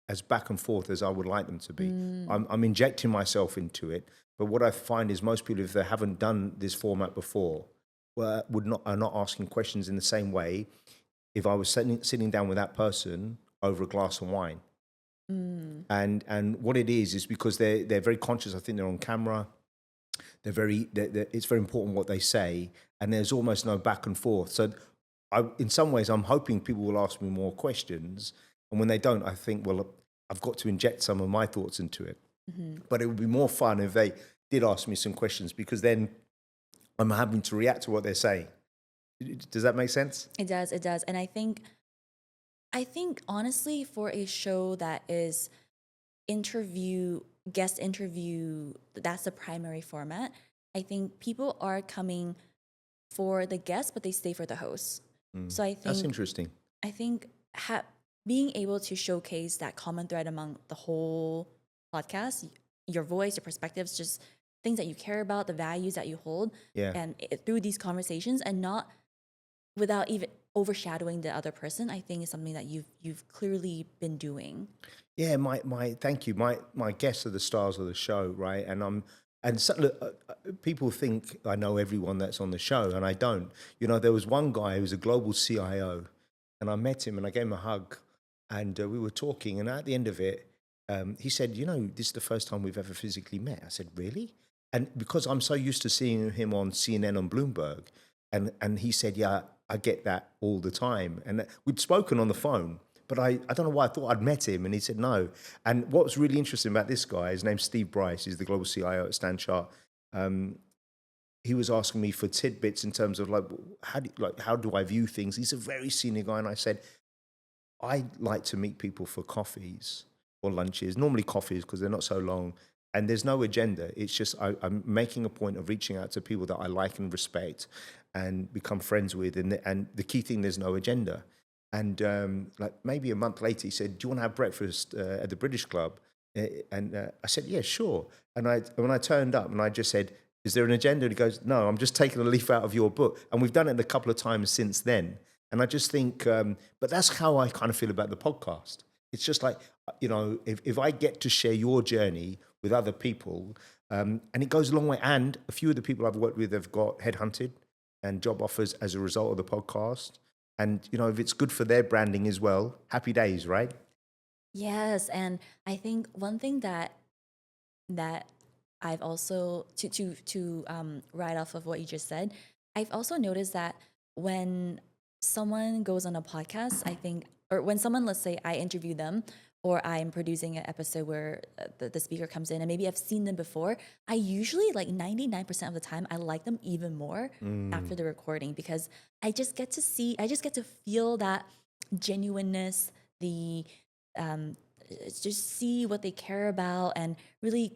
as back and forth as I would like them to be. I'm injecting myself into it, but what I find is most people, if they haven't done this format before, are not asking questions in the same way if I was sitting down with that person over a glass of wine. And what it is because they're very conscious. I think they're on camera. It's very important what they say, and there's almost no back and forth. So in some ways, I'm hoping people will ask me more questions. And when they don't, I think, well, I've got to inject some of my thoughts into it. But it would be more fun if they did ask me some questions, because then I'm having to react to what they're saying. Does that make sense? It does. And I think honestly, for a show that is guest interview, that's the primary format, I think people are coming for the guest, but they stay for the host. So I think That's interesting. I think being able to showcase that common thread among the whole podcast, your voice, your perspectives, just things that you care about, the values that you hold, and through these conversations, and not without even overshadowing the other person, I think is something that you've clearly been doing. Yeah, thank you. My guests are the stars of the show, right? And people think I know everyone that's on the show, and I don't. You know, there was one guy who was a global CIO, and I met him and I gave him a hug, and we were talking, and at the end of it, he said, "You know, this is the first time we've ever physically met." I said, "Really?" And because I'm so used to seeing him on CNN, on Bloomberg, and he said, "Yeah, I get that all the time." And we'd spoken on the phone, but I don't know why I thought I'd met him, and he said no. And what was really interesting about this guy, his name's Steve Bryce, he's the global CIO at Stanchart. He was asking me for tidbits in terms of how do I view things? He's a very senior guy, and I said, I like to meet people for coffees or lunches, normally coffees because they're not so long, and there's no agenda. It's just I'm making a point of reaching out to people that I like and respect and become friends with, and the key thing, there's no agenda. And like maybe a month later, he said, "Do you want to have breakfast at the British Club?" And I said, "Yeah, sure." And when I turned up, and I just said, "Is there an agenda?" And he goes, "No, I'm just taking a leaf out of your book." And we've done it a couple of times since then. And I just think, but that's how I kind of feel about the podcast. It's just like, you know, if I get to share your journey with other people, and it goes a long way. And a few of the people I've worked with have got headhunted and job offers as a result of the podcast. And, you know, if it's good for their branding as well, happy days, right? Yes, and I think one thing that I've also to write off of what you just said, I've also noticed that when someone goes on a podcast, I think, or when someone, let's say I interview them, or I'm producing an episode where the speaker comes in and maybe I've seen them before, I usually, like 99% of the time, I like them even more after the recording, because I just get to feel that genuineness, the just see what they care about, and really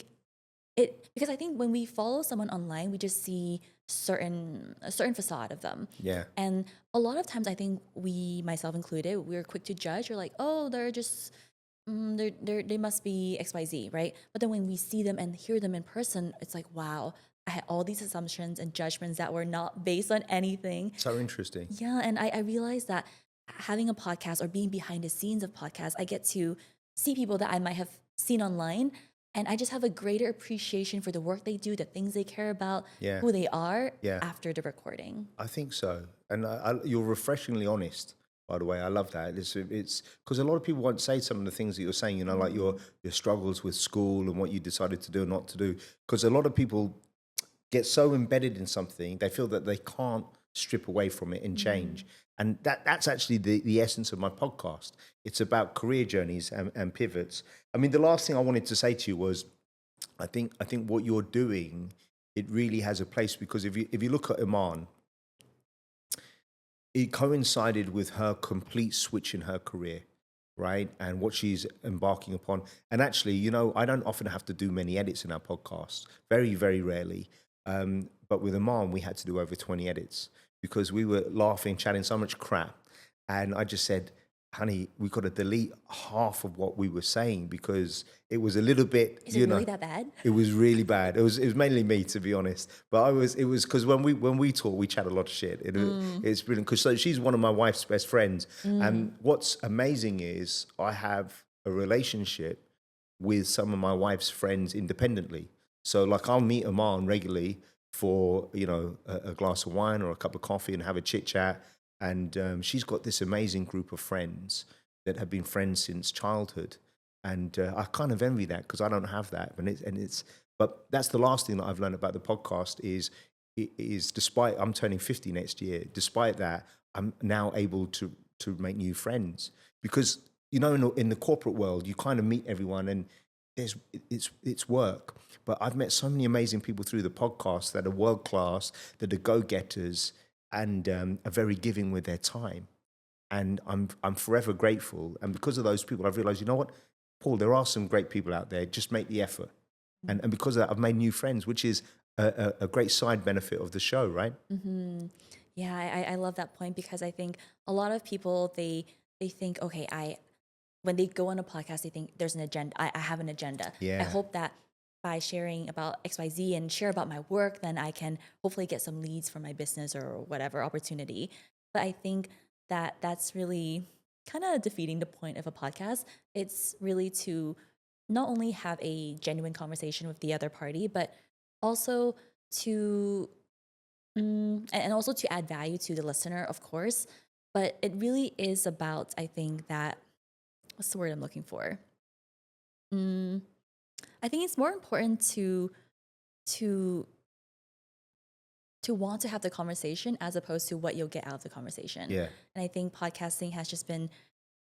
because I think when we follow someone online, we just see a certain facade of them. Yeah. And a lot of times I think we, myself included, we're quick to judge. We're like, oh, they're just they must be XYZ, right? But then when we see them and hear them in person, it's like, wow, I had all these assumptions and judgments that were not based on anything. So interesting. Yeah, and I realized that having a podcast or being behind the scenes of podcasts, I get to see people that I might have seen online, and I just have a greater appreciation for the work they do, the things they care about, who they are after the recording. I think so. And you're refreshingly honest, by the way. I love that. It's because a lot of people won't say some of the things that you're saying, you know, like your struggles with school and what you decided to do and not to do. Because a lot of people get so embedded in something, they feel that they can't strip away from it and change. And that's actually the essence of my podcast. It's about career journeys and pivots. I mean, the last thing I wanted to say to you was, I think what you're doing, it really has a place, because if you look at Iman, it coincided with her complete switch in her career, right? And what she's embarking upon. And actually, you know, I don't often have to do many edits in our podcast, very, very rarely. But with Iman, we had to do over 20 edits because we were laughing, chatting so much crap. And I just said, honey, we got to delete half of what we were saying because it was a little bit, Is it really that bad? It was really bad. It was mainly me, to be honest. But it was because when we talk, we chat a lot of shit. It's brilliant because so she's one of my wife's best friends. And what's amazing is I have a relationship with some of my wife's friends independently. So like I'll meet Aman regularly for, a glass of wine or a cup of coffee and have a chit chat. And she's got this amazing group of friends that have been friends since childhood. And I kind of envy that because I don't have that. But that's the last thing that I've learned about the podcast is despite I'm turning 50 next year, despite that, I'm now able to make new friends because, in the corporate world, you kind of meet everyone and it's work. But I've met so many amazing people through the podcast that are world class, that are go-getters, and are very giving with their time. And I'm forever grateful. And because of those people, I've realized, you know what, Paul, there are some great people out there. Just make the effort. And because of that, I've made new friends, which is a great side benefit of the show, right? Mm-hmm. Yeah, I love that point because I think a lot of people, they think, okay, when they go on a podcast, they think there's an agenda. I have an agenda. Yeah. I hope that by sharing about XYZ and share about my work, then I can hopefully get some leads for my business or whatever opportunity. But I think that that's really kind of defeating the point of a podcast. It's really to not only have a genuine conversation with the other party, but also to and also to add value to the listener, of course. But it really is about, I think that, what's the word I'm looking for? I think it's more important to want to have the conversation as opposed to what you'll get out of the conversation. Yeah. And I think podcasting has just been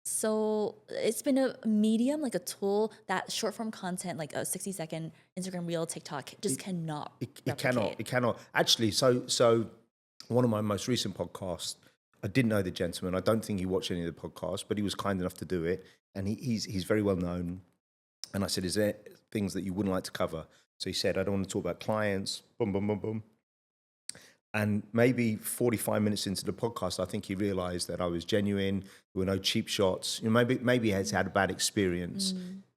it's been a medium, like a tool that short form content, like a 60-second Instagram reel, TikTok, just cannot replicate. It cannot. Actually, so one of my most recent podcasts, I didn't know the gentleman. I don't think he watched any of the podcasts, but he was kind enough to do it. And he's very well known. And I said, is there things that you wouldn't like to cover? So he said, I don't want to talk about clients, boom, boom, boom, boom. And maybe 45 minutes into the podcast, I think he realized that I was genuine. There were no cheap shots. Maybe he had a bad experience.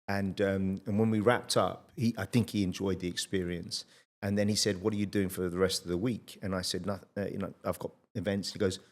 And when we wrapped up, I think he enjoyed the experience. And then he said, what are you doing for the rest of the week? And I said, I've got events. He goes, do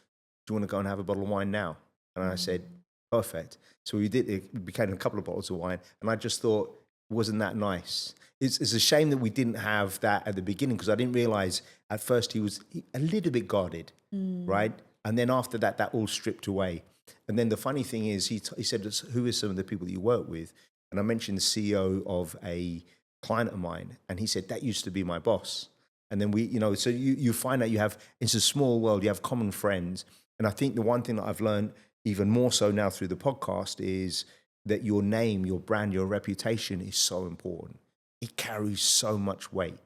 you want to go and have a bottle of wine now? And I said, perfect. So we did. It became a couple of bottles of wine. And I just thought, wasn't that nice? It's a shame that we didn't have that at the beginning because I didn't realize at first he was a little bit guarded, right? And then after that, that all stripped away. And then the funny thing is he said, who are some of the people that you work with? And I mentioned the CEO of a client of mine. And he said, that used to be my boss. And then so you find out it's a small world, you have common friends. And I think the one thing that I've learned even more so now through the podcast is that your name, your brand, your reputation is so important. It carries so much weight.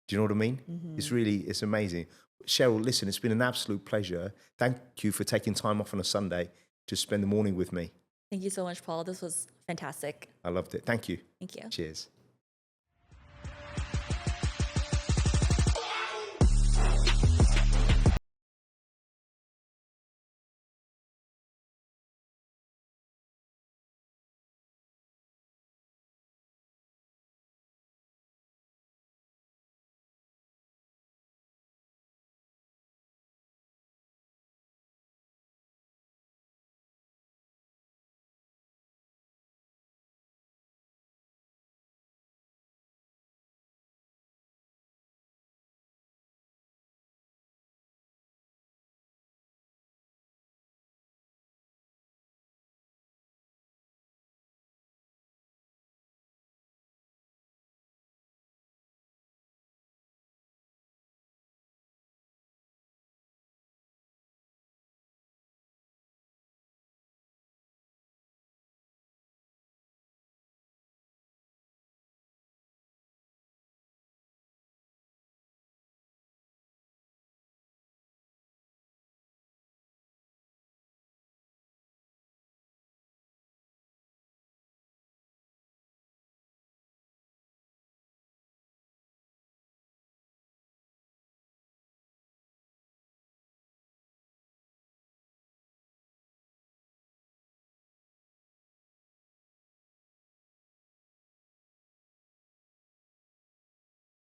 Do you know what I mean? It's amazing. Cheryl, listen, it's been an absolute pleasure. Thank you for taking time off on a Sunday to spend the morning with me. Thank you so much, Paul. This was fantastic. I loved it. Thank you. Thank you. Cheers.